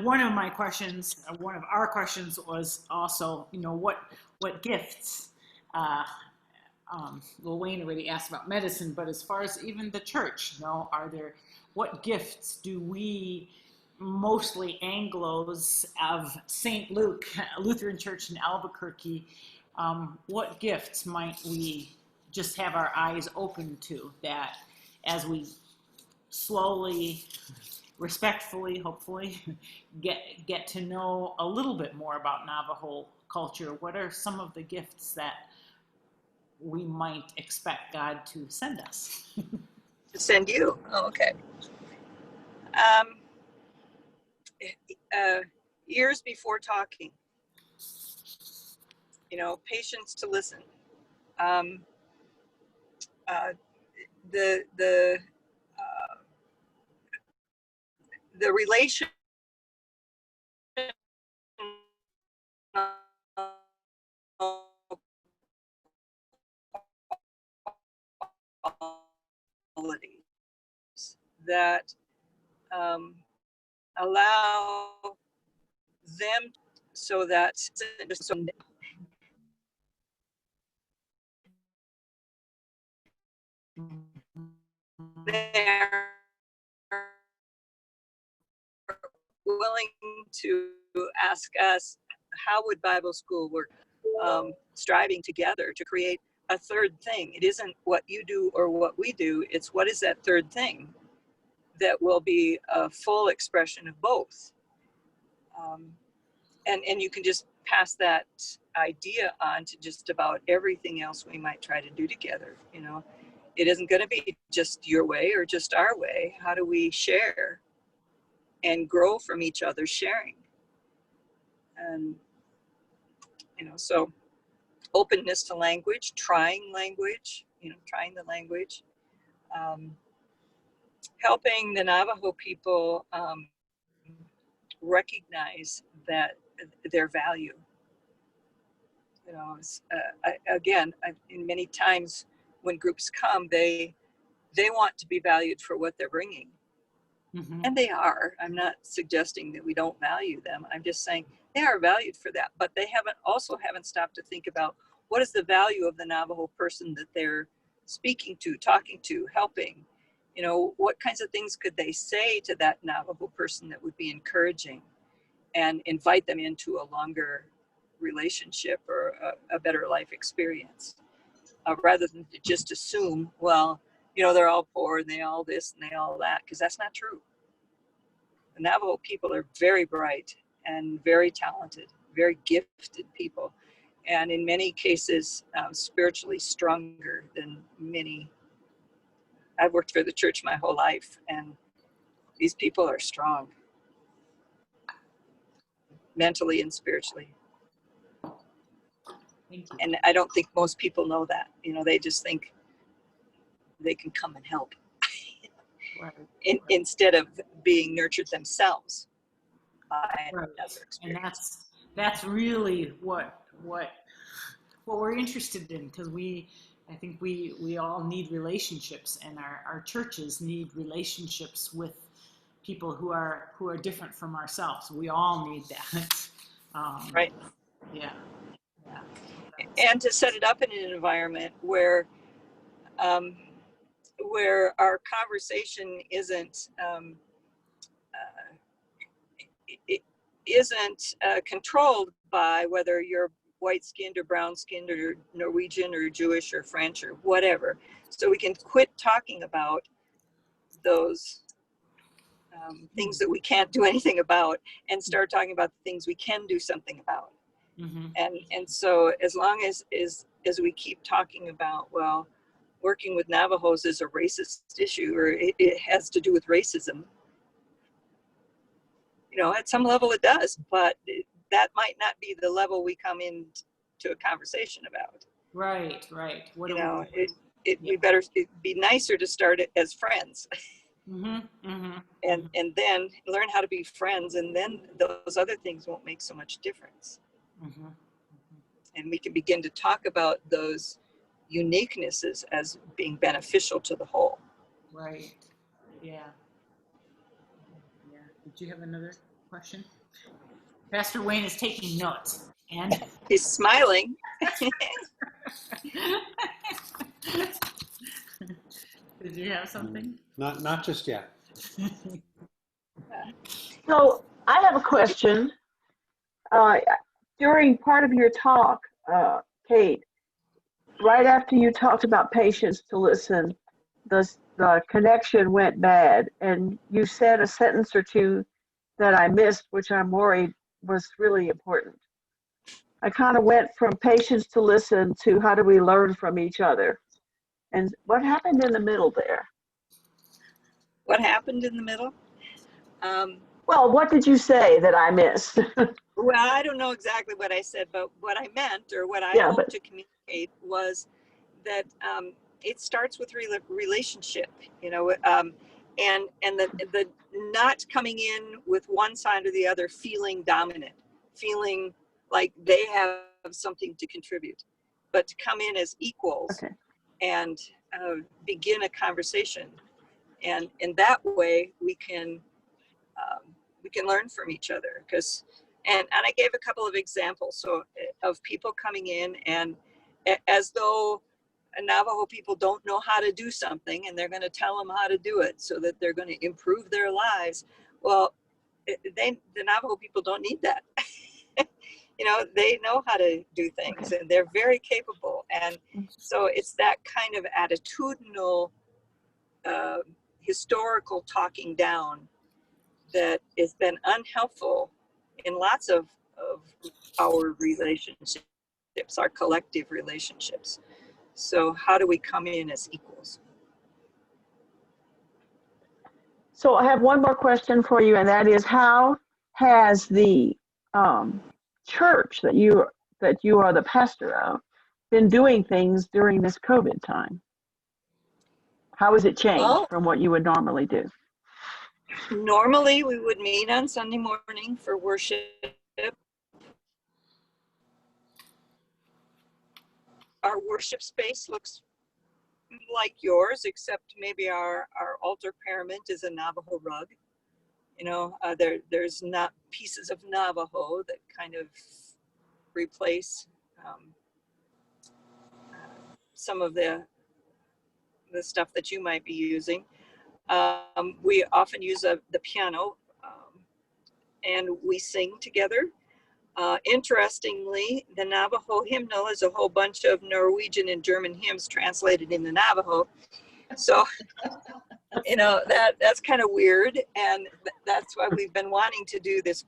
one of my questions, one of our questions was also, you know, what gifts, well, Wayne already asked about medicine, but as far as even the church, you know, what gifts do we, mostly Anglos of St. Luke Lutheran Church in Albuquerque, what gifts might we just have our eyes open to, that as we slowly, respectfully, hopefully, get to know a little bit more about Navajo culture? What are some of the gifts that we might expect God to send us? To send you? Oh, okay. Ears before talking. You know, patience to listen. The relation that allow them so that they're willing to ask us, how would Bible school work? Striving together to create a third thing. It isn't what you do or what we do, it's what is that third thing that will be a full expression of both. And you can just pass that idea on to just about everything else we might try to do together. You know, it isn't going to be just your way or just our way. How do we share and grow from each other sharing? And, you know, so openness to language, trying the language, helping the Navajo people recognize that their value. You know, in many times when groups come, they want to be valued for what they're bringing. Mm-hmm. And they are. I'm not suggesting that we don't value them. I'm just saying they are valued for that, but they haven't stopped to think about what is the value of the Navajo person that they're speaking to, talking to, helping. You know, what kinds of things could they say to that Navajo person that would be encouraging and invite them into a longer relationship or a better life experience, rather than to just assume, well, you know, they're all poor and they all this and they all that, because that's not true. The Navajo people are very bright and very talented, very gifted people, and in many cases spiritually stronger than many. I've worked for the church my whole life, and these people are strong mentally and spiritually. Thank you. And I don't think most people know that. You know, they just think they can come and help. Right. Instead of being nurtured themselves by Right. another experience. And that's really what we're interested in, because we I think we all need relationships, and our churches need relationships with people who are different from ourselves. We all need that. Right. Yeah. Yeah. And to set it up in an environment where our conversation isn't it isn't controlled by whether you're white-skinned or brown-skinned or Norwegian or Jewish or French or whatever. So we can quit talking about those things that we can't do anything about and start talking about the things we can do something about. Mm-hmm. And so as long as we keep talking about, well, working with Navajos is a racist issue, or it has to do with racism, at some level it does, but that might not be the level we come into a conversation about. Right. What we better, it'd be nicer to start it as friends. Mm-hmm. Mm-hmm. And then learn how to be friends, and then those other things won't make so much difference. Mm-hmm. And we can begin to talk about those uniquenesses as being beneficial to the whole. Right. Yeah. Did you have another question? Pastor Wayne is taking notes, and he's smiling. Did you have something? Not just yet. So I have a question. During part of your talk, Kate, right after you talked about patience to listen, the connection went bad, and you said a sentence or two that I missed, which I'm worried was really important. I kind of went from patience to listen to how do we learn from each other. And what happened in the middle there? What happened in the middle? Well, what did you say that I missed? Well, I don't know exactly what I said, but what I meant, or what I hoped to communicate, was that it starts with relationship, and the not coming in with one side or the other feeling dominant, feeling like they have something to contribute, but to come in as equals. Okay. And begin a conversation, and in that way we can learn from each other. And I gave a couple of examples of people coming in, and as though Navajo people don't know how to do something, and they're going to tell them how to do it so that they're going to improve their lives. Well, the Navajo people don't need that. They know how to do things, and they're very capable. And so it's that kind of attitudinal, historical talking down that has been unhelpful in lots of our relationships, our collective relationships. So how do we come in as equals? So I have one more question for you, and that is, how has the church that you are the pastor of been doing things during this COVID time? How has it changed from what you would normally do? Normally we would meet on Sunday morning for worship. Our worship space looks like yours, except maybe our altar parament is a Navajo rug. There's not pieces of Navajo that kind of replace some of the stuff that you might be using. We often use the piano, and we sing together. Interestingly, the Navajo hymnal is a whole bunch of Norwegian and German hymns translated into Navajo. So, that's kind of weird. And that's why we've been wanting to do this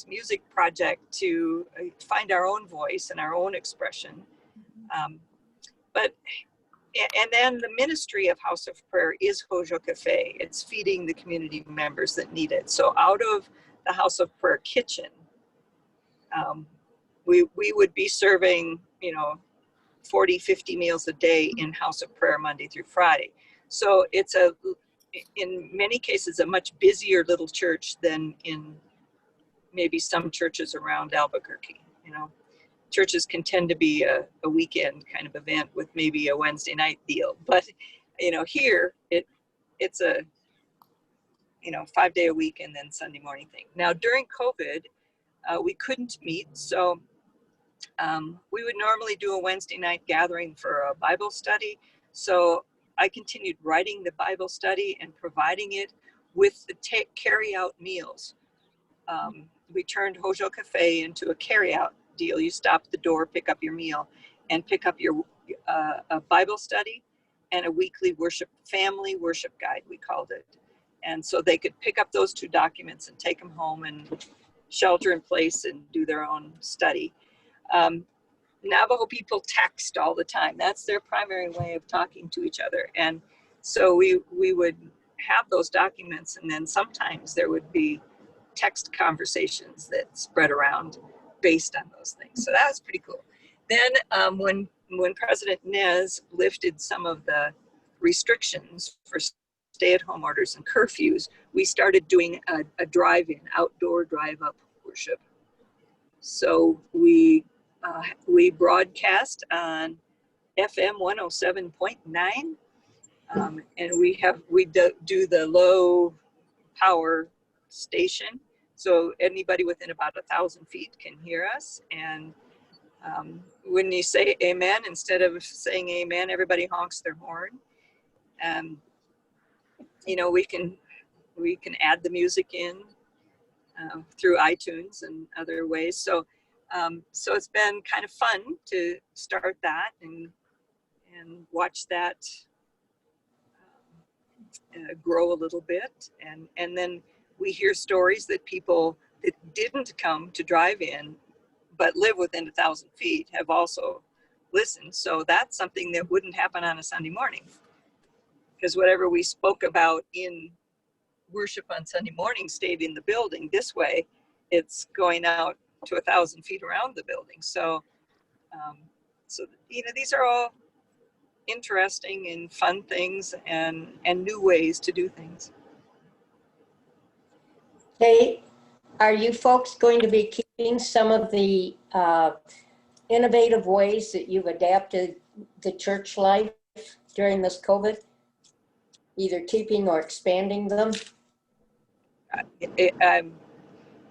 music project to find our own voice and our own expression. And then the ministry of House of Prayer is Hojo Cafe. It's feeding the community members that need it. So out of the House of Prayer kitchen, we would be serving, 40, 50 meals a day in House of Prayer Monday through Friday. So it's in many cases, a much busier little church than in maybe some churches around Albuquerque, churches can tend to be a weekend kind of event with maybe a Wednesday night deal. But, here it's a, 5-day a week and then Sunday morning thing. Now, during COVID, we couldn't meet. So we would normally do a Wednesday night gathering for a Bible study. So I continued writing the Bible study and providing it with the carry-out meals. We turned Hojo Cafe into a carry-out deal. You stop at the door, pick up your meal, and pick up your a Bible study and a weekly family worship guide, we called it. And so they could pick up those 2 documents and take them home and shelter in place and do their own study. Navajo people text all the time. That's their primary way of talking to each other. And so we would have those documents, and then sometimes there would be text conversations that spread around based on those things. So that was pretty cool. Then when President Nez lifted some of the restrictions for stay-at-home orders and curfews, we started doing a drive-in, outdoor drive-up worship. So we broadcast on FM 107.9, and we do the low power station, so anybody within about 1,000 feet can hear us. And when you say amen, instead of saying amen, everybody honks their horn. We can add the music in through iTunes and other ways. So it's been kind of fun to start that and watch that grow a little bit. And then we hear stories that people that didn't come to drive in but live within 1,000 feet have also listened. So that's something that wouldn't happen on a Sunday morning, because whatever we spoke about in worship on Sunday morning stayed in the building. This way, it's going out to 1,000 feet around the building. So these are all interesting and fun things and new ways to do things. Hey, are you folks going to be keeping some of the innovative ways that you've adapted the church life during this COVID? Either keeping or expanding them?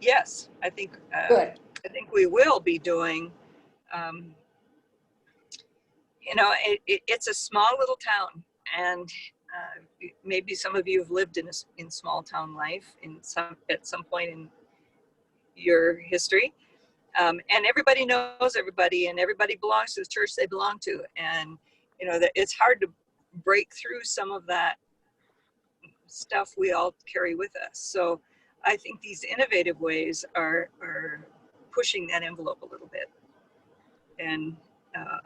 Yes, I think. Good. I think we will be doing. It's a small little town, and maybe some of you have lived in small town life at some point in your history, and everybody knows everybody, and everybody belongs to the church they belong to, and it's hard to break through some of that stuff we all carry with us. So I think these innovative ways are pushing that envelope a little bit, and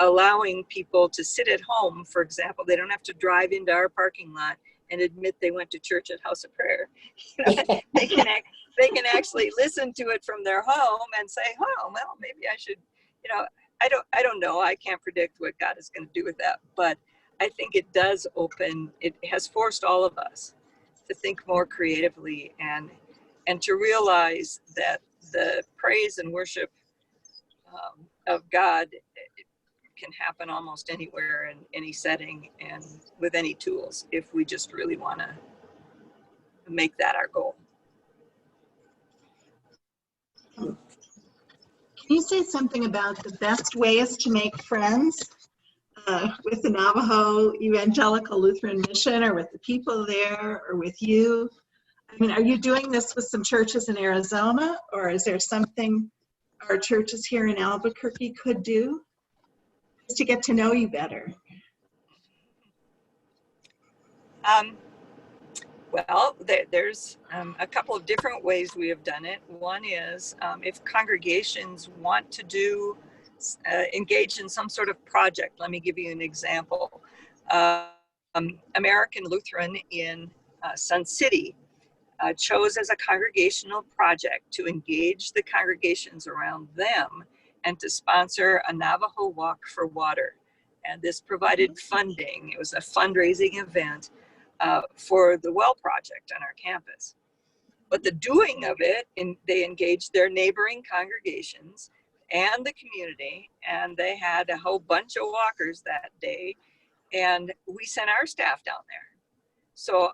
allowing people to sit at home. For example, they don't have to drive into our parking lot and admit they went to church at House of Prayer. They can actually listen to it from their home and say, oh, well, maybe I should, I don't know. I can't predict what God is going to do with that, but I think it has forced all of us to think more creatively and to realize that the praise and worship of God can happen almost anywhere, in any setting, and with any tools, if we just really want to make that our goal. Can you say something about the best ways to make friends with the Navajo Evangelical Lutheran Mission, or with the people there, or with you? I mean, are you doing this with some churches in Arizona, or is there something our churches here in Albuquerque could do just to get to know you better? Well, there's a couple of different ways we have done it. One is if congregations want to engage in some sort of project. Let me give you an example. American Lutheran in Sun City chose as a congregational project to engage the congregations around them and to sponsor a Navajo Walk for Water. And this provided funding. It was a fundraising event for the well project on our campus. But the doing of it, they engaged their neighboring congregations and the community, and they had a whole bunch of walkers that day, and we sent our staff down there. So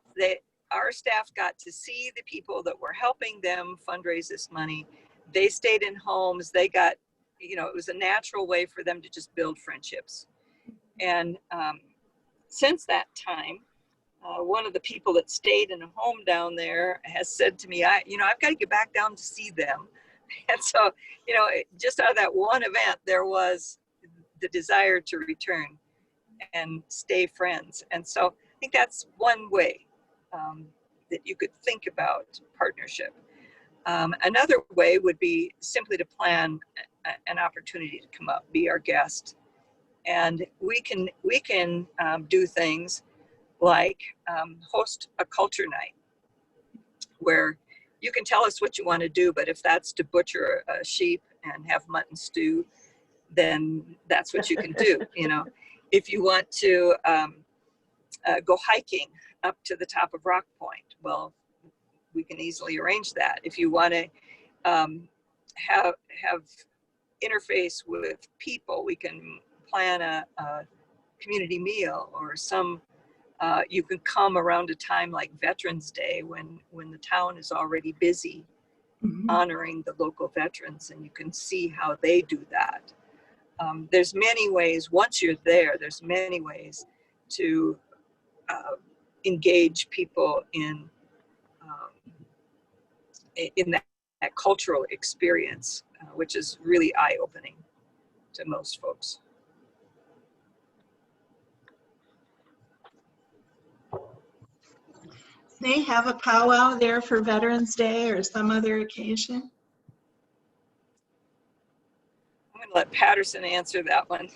our staff got to see the people that were helping them fundraise this money. They stayed in homes. They got, it was a natural way for them to just build friendships. And since that time, one of the people that stayed in a home down there has said to me, I've got to get back down to see them. And so, just out of that one event, there was the desire to return and stay friends. And so I think that's one way that you could think about partnership. Another way would be simply to plan an opportunity to come up, be our guest. And we can do things like host a culture night where you can tell us what you want to do, but if that's to butcher a sheep and have mutton stew, then that's what you can do. If you want to go hiking up to the top of Rock Point, well, we can easily arrange that. If you want to have interface with people, we can plan a community meal or some. You can come around a time like Veterans Day when the town is already busy honoring the local veterans, and you can see how they do that. There's many ways, once you're there, there's many ways to engage people in that cultural experience, which is really eye-opening to most folks. They have a powwow there for Veterans Day or some other occasion? I'm going to let Patterson answer that one.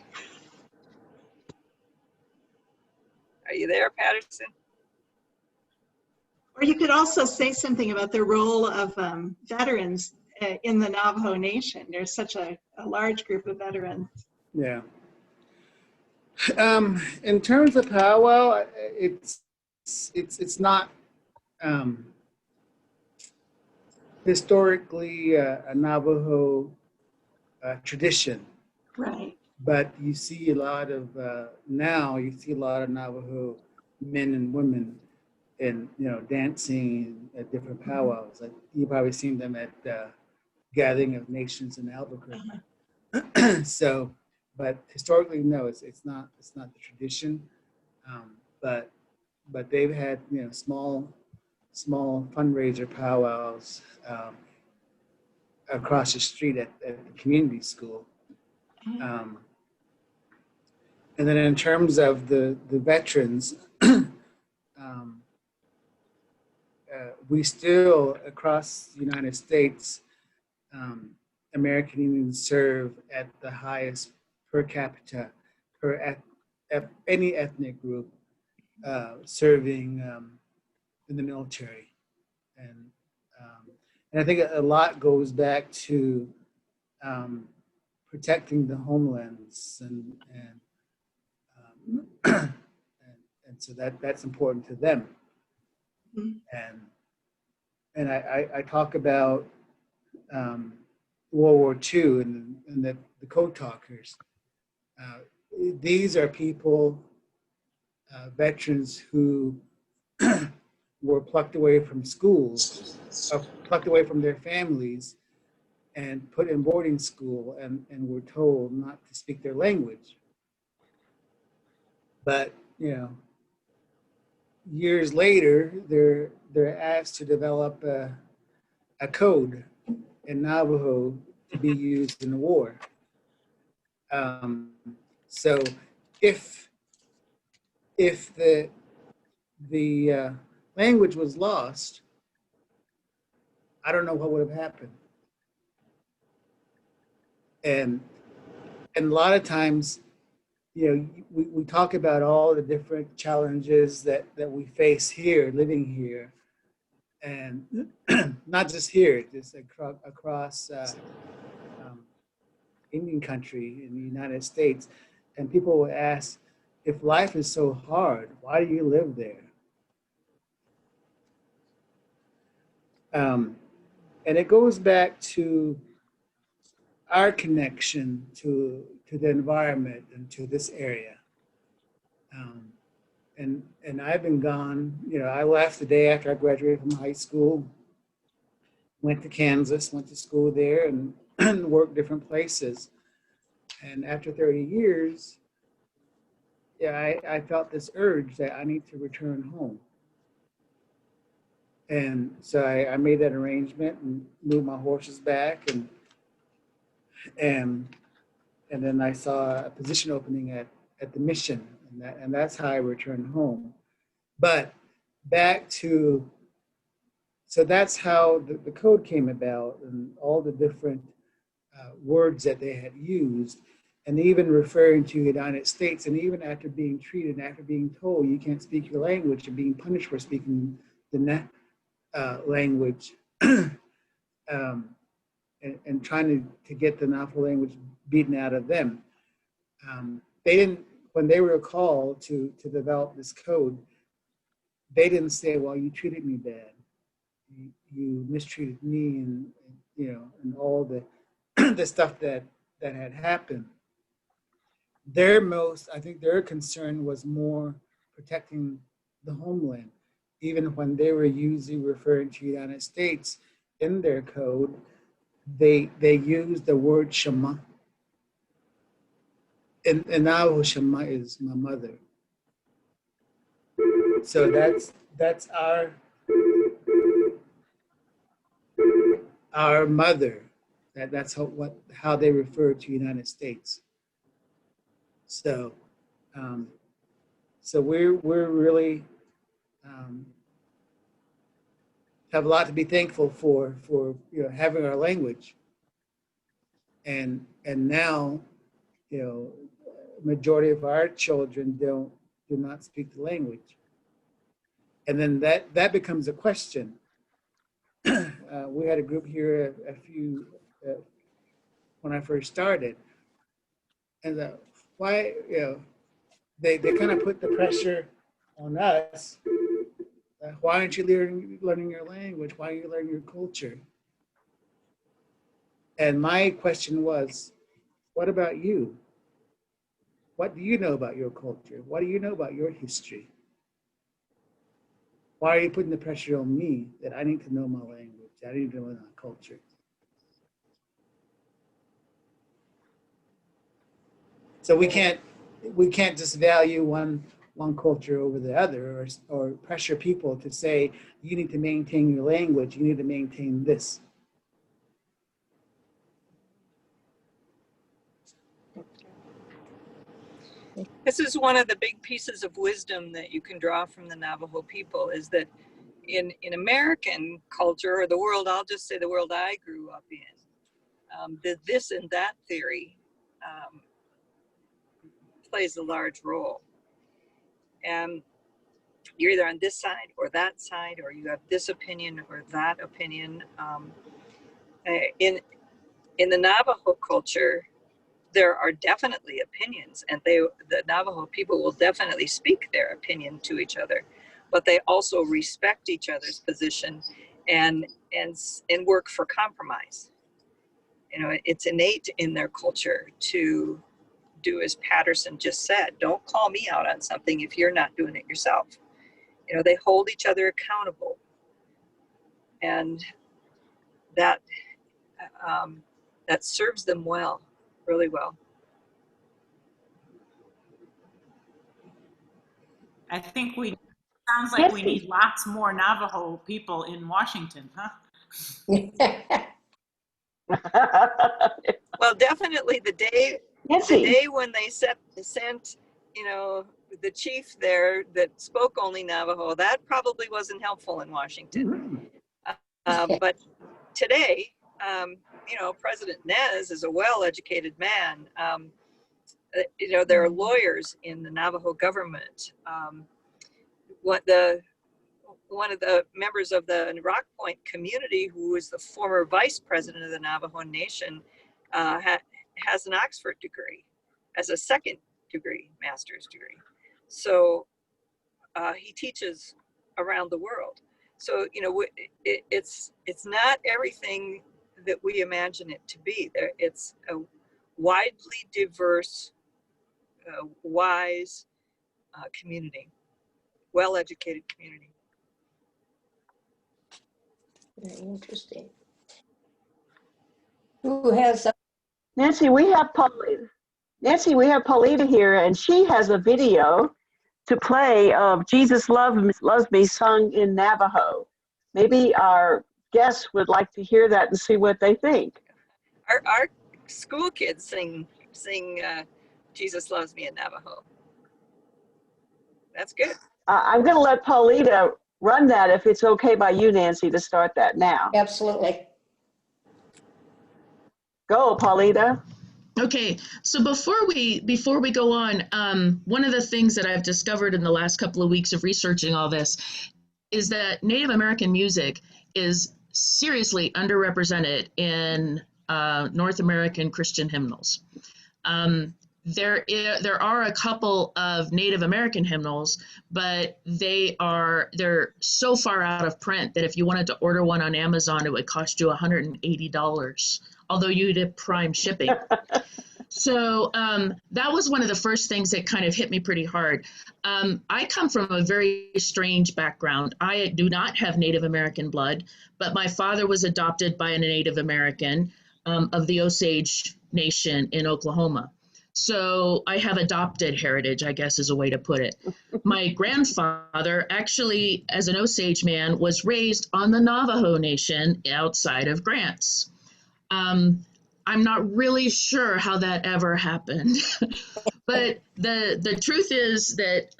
Are you there, Patterson? Or you could also say something about the role of veterans in the Navajo Nation. There's such a large group of veterans. Yeah. In terms of powwow, it's not historically a Navajo tradition. Right. But you see a lot of Navajo men and women and dancing at different powwows. Like you've probably seen them at Gathering of Nations in Albuquerque. So, but historically, no, it's not the tradition. But they've had small fundraiser powwows across the street at the community school. And then in terms of the veterans, we still, across the United States, American Indians serve at the highest per capita per any ethnic group serving in the military. And I think a lot goes back to protecting the homelands and so that's important to them. And I talk about World War II and the code talkers. These are people, veterans who were plucked away from schools, plucked away from their families, and put in boarding school and were told not to speak their language. But years later, they're asked to develop a code in Navajo to be used in the war. So if the language was lost, I don't know what would have happened. And a lot of times, we talk about all the different challenges that we face here, living here, and not just here, just across Indian country in the United States. And people will ask, if life is so hard, why do you live there? And it goes back to our connection to the environment and to this area. And I've been gone, I left the day after I graduated from high school, went to Kansas, went to school there and worked different places. And after 30 years, I felt this urge that I need to return home. And so I made that arrangement and moved my horses back, and then I saw a position opening at the mission, and that's how I returned home. But back to, so that's how the code came about, and all the different words that they had used, and even referring to the United States, and even after being treated, after being told you can't speak your language and being punished for speaking the language, and trying to get the Navajo language beaten out of them. They didn't, when they were called to develop this code, they didn't say, well, you treated me bad. You mistreated me, and all the the stuff that had happened. I think their concern was more protecting the homeland. Even when they were usually referring to the United States in their code, they used the word Shema. And Navajo, Shema is my mother. So that's our mother. That's how they refer to the United States. So we're really have a lot to be thankful for having our language. And now, majority of our children do not speak the language. And then that becomes a question. We had a group here a few when I first started, and why they kind of put the pressure on us. Why aren't you learning your language? Why are you learning your culture? And my question was, what about you? What do you know about your culture? What do you know about your history? Why are you putting the pressure on me that I need to know my language? I need to know my culture. So we can't just value one culture over the other, or pressure people to say, you need to maintain your language, you need to maintain this. This is one of the big pieces of wisdom that you can draw from the Navajo people, is that in American culture, or the world, I'll just say the world I grew up in, the this and that theory plays a large role. And you're either on this side or that side, or you have this opinion or that opinion. In the Navajo culture, there are definitely opinions, and the Navajo people will definitely speak their opinion to each other, but they also respect each other's position and work for compromise. It's innate in their culture to do as Patterson just said. Don't call me out on something if you're not doing it yourself. They hold each other accountable, and that serves them well, really well. I think sounds like we need lots more Navajo people in Washington, huh? Well, definitely the day when they sent, the chief there that spoke only Navajo, that probably wasn't helpful in Washington. But today, President Nez is a well-educated man. There are lawyers in the Navajo government. One of the members of the Rock Point community, who is the former vice president of the Navajo Nation, has an Oxford degree as a second degree, master's degree. So he teaches around the world. So it's not everything that we imagine it to be. It's a widely diverse, wise community, well-educated community. Very interesting. Who has some? Nancy, we have Paulita. Nancy, we have Paulita here, and she has a video to play of Jesus Loves Me sung in Navajo. Maybe our guests would like to hear that and see what they think. Our school kids sing Jesus Loves Me in Navajo. That's good. I'm going to let Paulita run that if it's okay by you, Nancy, to start that now. Absolutely. Go, Paulita. Okay, so before we go on, one of the things that I've discovered in the last couple of weeks of researching all this is that Native American music is seriously underrepresented in North American Christian hymnals. There are a couple of Native American hymnals, but they're so far out of print that if you wanted to order one on Amazon, it would cost you $180, although you'd have prime shipping. So that was one of the first things that kind of hit me pretty hard. I come from a very strange background. I do not have Native American blood, but my father was adopted by a Native American of the Osage Nation in Oklahoma. So I have adopted heritage, I guess is a way to put it. My grandfather actually, as an Osage man, was raised on the Navajo Nation outside of Grants. I'm not really sure how that ever happened, but the truth is that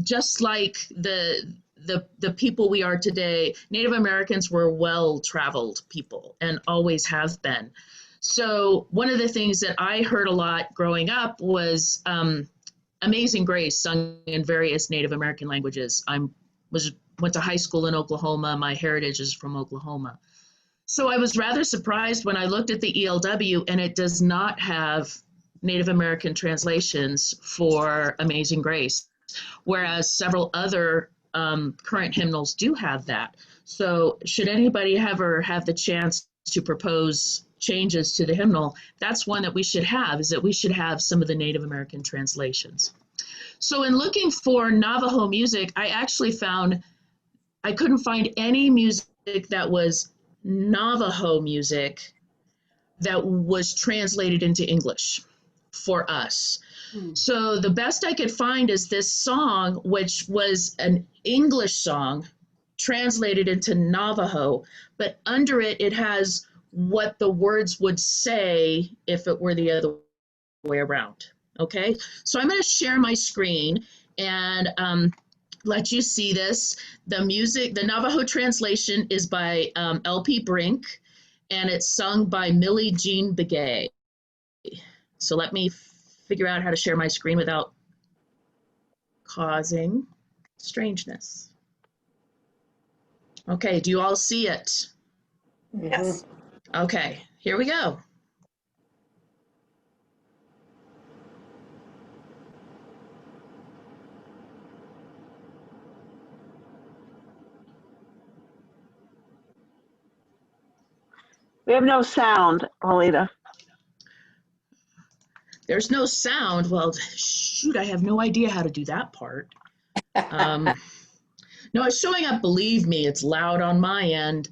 just like the people we are today, Native Americans were well-traveled people and always have been. So one of the things that I heard a lot growing up was Amazing Grace sung in various Native American languages. Went to high school in Oklahoma. My heritage is from Oklahoma. So I was rather surprised when I looked at the ELW and it does not have Native American translations for Amazing Grace, whereas several other current hymnals do have that. So should anybody ever have the chance to propose changes to the hymnal, that's one that we should have, is that we should have some of the Native American translations. So in looking for Navajo music, I actually found I couldn't find any music that was Navajo music that was translated into English for us. So the best I could find is this song, which was an English song translated into Navajo, but under it, it has what the words would say if it were the other way around. Okay, so I'm going to share my screen and let you see this. The music, the Navajo translation is by LP Brink, and it's sung by Millie Jean Begay. So let me figure out how to share my screen without causing strangeness. Okay, do you all see it? Yes. Okay, here we go. We have no sound, Paulita. There's no sound. Well, shoot, I have no idea how to do that part. No, it's showing up. Believe me, it's loud on my end.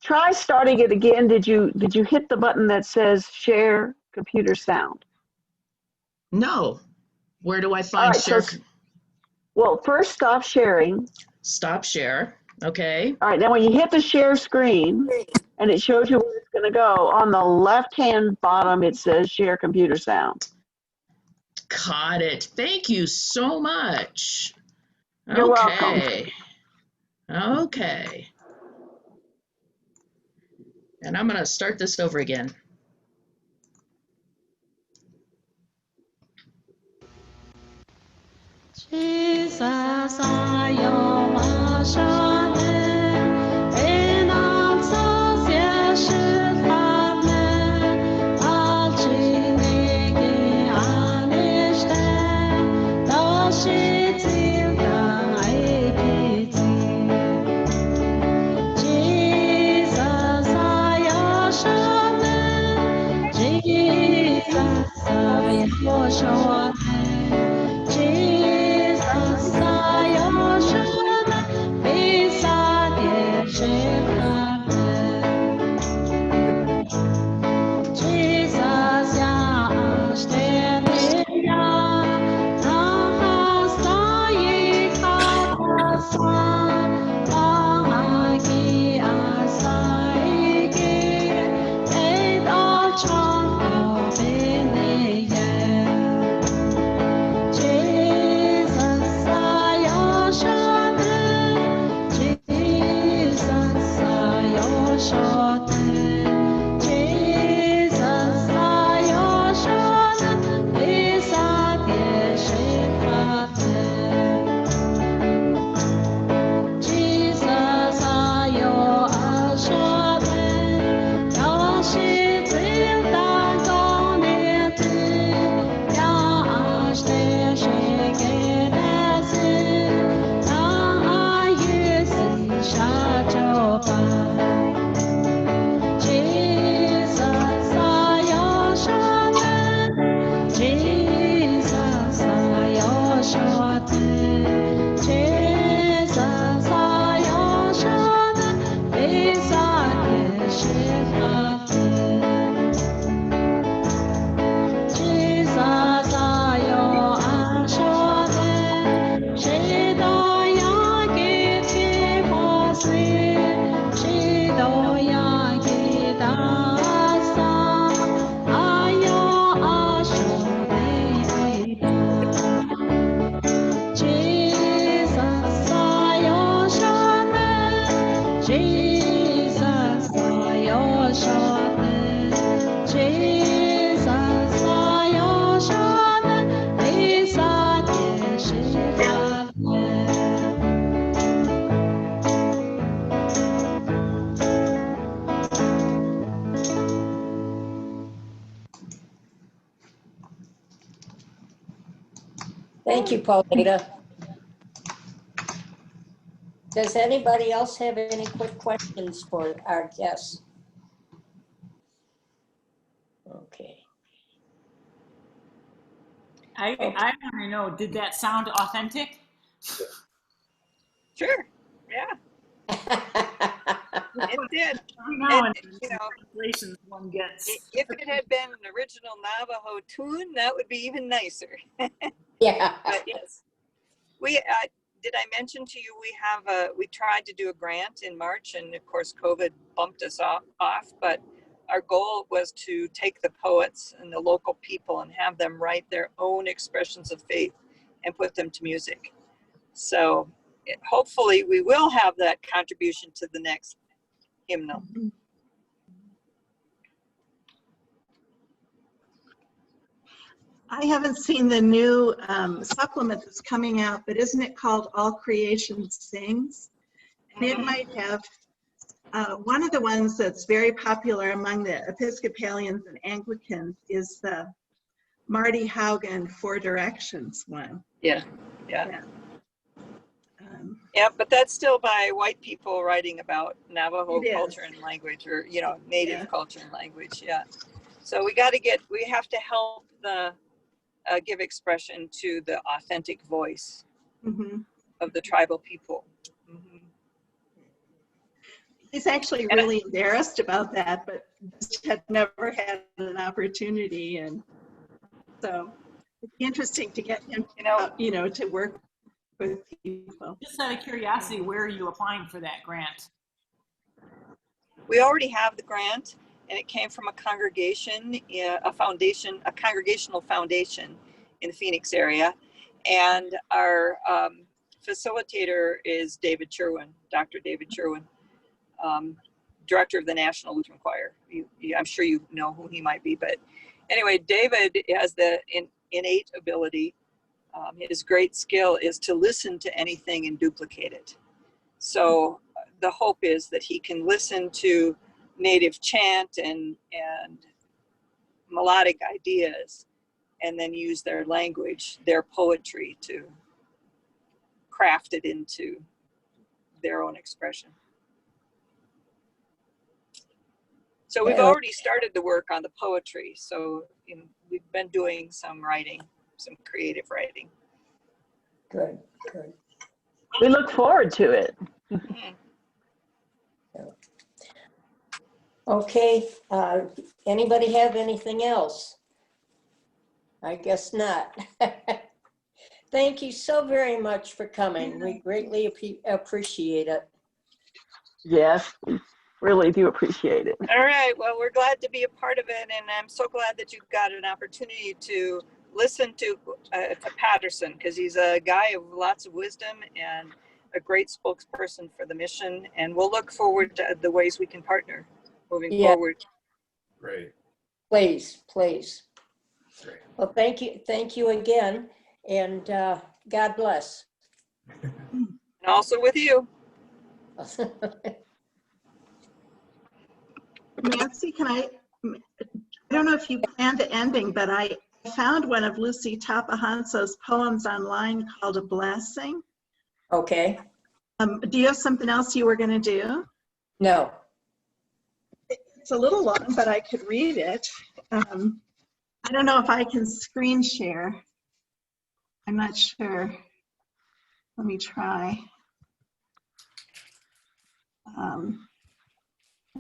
Try starting it again. Did you hit the button that says share computer sound? No. Where do I find right, share? so, well, first stop sharing. Stop share. Okay. All right, then when you hit the share screen and it shows you where it's going to go, on the left-hand bottom it says share computer sound. Got it. Thank you so much. You're welcome. Okay. And I'm going to start this over again. Jesus, I am a shaman. Jesus, Thank you, Paulita. Does anybody else have any quick questions for our guests? Okay. I want to know, did that sound authentic? Sure, yeah, it did. Every now and And, then, translations one gets. If it had been an original Navajo tune, that would be even nicer. Yeah. But yes, we did I mention to you we tried to do a grant in March, and of course COVID bumped us off. But our goal was to take the poets and the local people and have them write their own expressions of faith and put them to music. So hopefully we will have that contribution to the next hymnal. I haven't seen the new supplement that's coming out, but isn't it called All Creation Sings? And it might have one of the ones that's very popular among the Episcopalians and Anglicans is the Marty Haugen Four Directions one. Yeah. Yeah, but that's still by white people writing about Navajo culture and language, or native culture and language. Yeah. So we have to help the give expression to the authentic voice of the tribal people. He's actually really embarrassed about that, but just had never had an opportunity, and so it's interesting to get him, to work with people. Just out of curiosity, where are you applying for that grant? We already have the grant, and it came from a congregation, a congregational foundation in the Phoenix area, and our facilitator is David Cherwin, Dr. David Cherwin, director of the National Lutheran Choir. I'm sure you know who he might be, but anyway, David has the innate ability. His great skill is to listen to anything and duplicate it. So the hope is that he can listen to native chant and melodic ideas, and then use their language, their poetry, to craft it into their own expression. So we've already started the work on the poetry. So we've been doing some writing, some creative writing. Good. We look forward to it. Okay, anybody have anything else? I guess not. Thank you so very much for coming. We greatly appreciate it. Yes, we really do appreciate it. All right, well, we're glad to be a part of it, and I'm so glad that you've got an opportunity to listen to Patterson, because he's a guy of lots of wisdom and a great spokesperson for the mission, and we'll look forward to the ways we can partner moving forward. Great. Please. Great. Well, thank you again, and God bless. And also with you. Nancy, I don't know if you planned the ending, but I found one of Lucy Tapahanso's poems online called A Blessing. Okay. Do you have something else you were going to do? No. It's a little long, but I could read it. I don't know if I can screen share. I'm not sure. Let me try.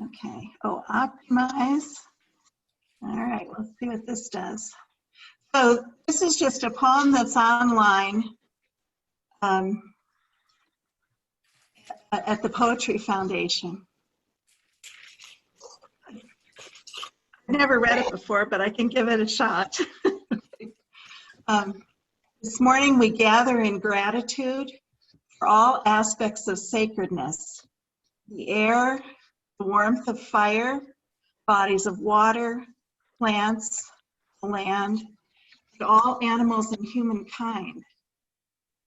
Okay. Oh, optimize. All right, let's see what this does. So this is just a poem that's online at the Poetry Foundation. I've never read it before, but I can give it a shot. This morning we gather in gratitude for all aspects of sacredness: the air, the warmth of fire, bodies of water, plants, the land, and all animals and humankind.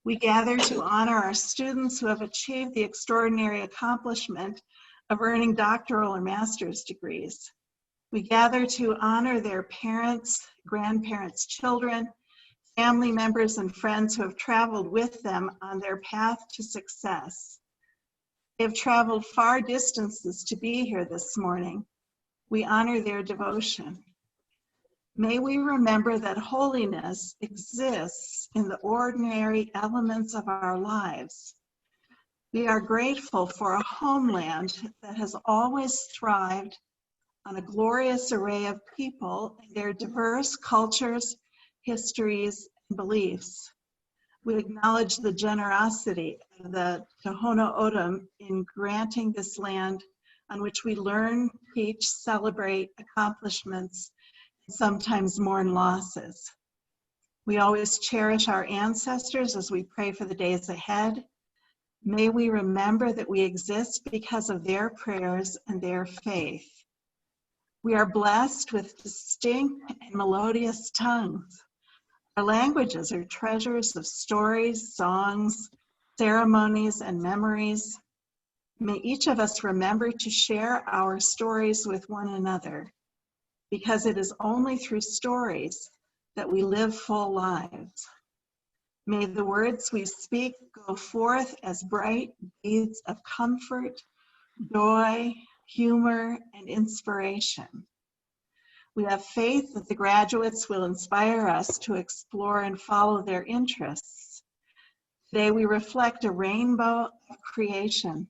We gather to honor our students who have achieved the extraordinary accomplishment of earning doctoral or master's degrees. We gather to honor their parents, grandparents, children, family members, and friends who have traveled with them on their path to success. They have traveled far distances to be here this morning. We honor their devotion. May we remember that holiness exists in the ordinary elements of our lives. We are grateful for a homeland that has always thrived on a glorious array of people and their diverse cultures, histories, and beliefs. We acknowledge the generosity of the Tohono O'odham in granting this land on which we learn, teach, celebrate accomplishments, and sometimes mourn losses. We always cherish our ancestors as we pray for the days ahead. May we remember that we exist because of their prayers and their faith. We are blessed with distinct and melodious tongues. Our languages are treasures of stories, songs, ceremonies, and memories. May each of us remember to share our stories with one another, because it is only through stories that we live full lives. May the words we speak go forth as bright beads of comfort, joy, humor, and inspiration. We have faith that the graduates will inspire us to explore and follow their interests. Today we reflect a rainbow of creation.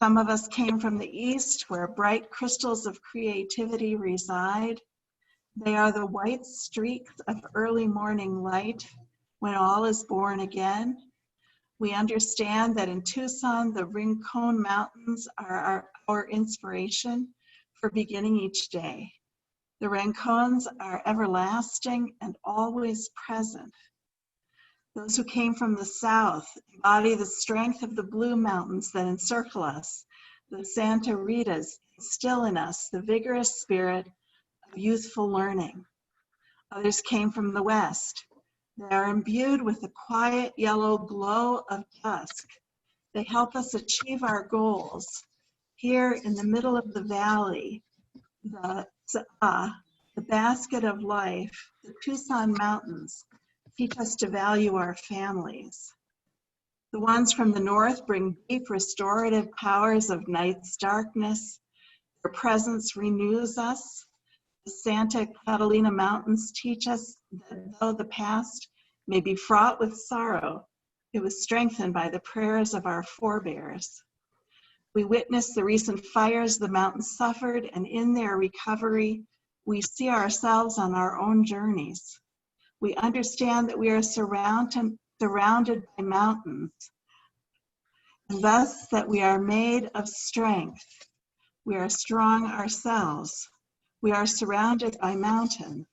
Some of us came from the East, where bright crystals of creativity reside. They are the white streaks of early morning light when all is born again. We understand that in Tucson, the Rincon Mountains are our inspiration for beginning each day. The Rincons are everlasting and always present. Those who came from the South embody the strength of the Blue Mountains that encircle us. The Santa Ritas instill in us the vigorous spirit of youthful learning. Others came from the West. They are imbued with the quiet yellow glow of dusk. They help us achieve our goals. Here in the middle of the valley, the basket of life, the Tucson Mountains, teach us to value our families. The ones from the north bring deep restorative powers of night's darkness. Their presence renews us. The Santa Catalina Mountains teach us that though the past may be fraught with sorrow, it was strengthened by the prayers of our forebears. We witnessed the recent fires the mountains suffered, and in their recovery, we see ourselves on our own journeys. We understand that we are surrounded by mountains, and thus that we are made of strength. We are strong ourselves. We are surrounded by mountains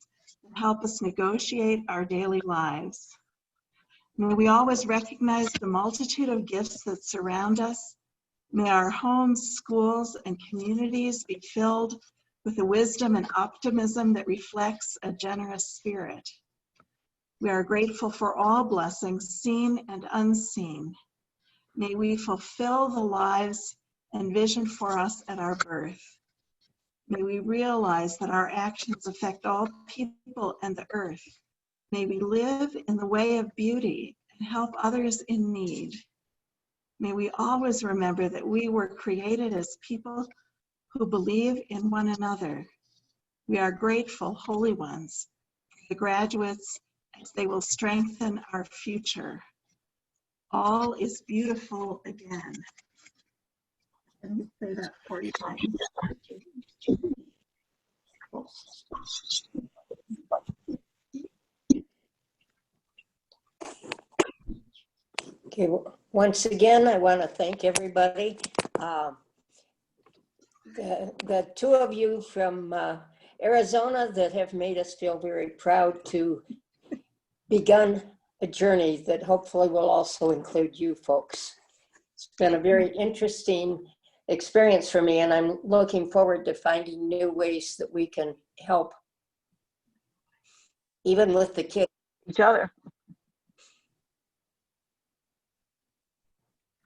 that help us negotiate our daily lives. May we always recognize the multitude of gifts that surround us. May our homes, schools, and communities be filled with the wisdom and optimism that reflects a generous spirit. We are grateful for all blessings, seen and unseen. May we fulfill the lives envisioned for us at our birth. May we realize that our actions affect all people and the earth. May we live in the way of beauty and help others in need. May we always remember that we were created as people who believe in one another. We are grateful, holy ones, for the graduates as they will strengthen our future. All is beautiful again. Let me say that 40 times. Okay, once again, I want to thank everybody. The two of you from Arizona that have made us feel very proud to begun a journey that hopefully will also include you folks. It's been a very interesting experience for me, and I'm looking forward to finding new ways that we can help, even with the kids. Each other.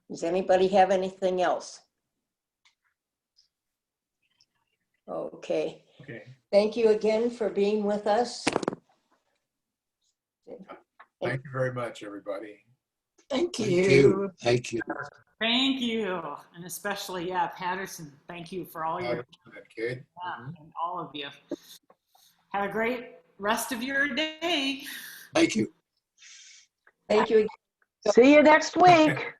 Does anybody have anything else? Okay. Okay. Thank you again for being with us. Thank you very much, everybody. Thank Thank you. you. Thank you. Thank you. And especially, yeah, Patterson, thank you for all your, Kid. and all of you. Have a great rest of your day. Thank you. Thank you. See you next week.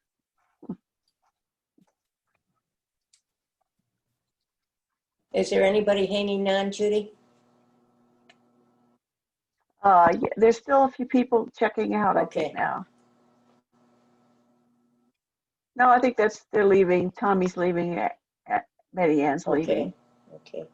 Is there anybody hanging on, Judy? Yeah, there's still a few people checking out, I Okay. think now. No, I think they're leaving. Tommy's leaving. Betty Ann's leaving. Okay. Okay.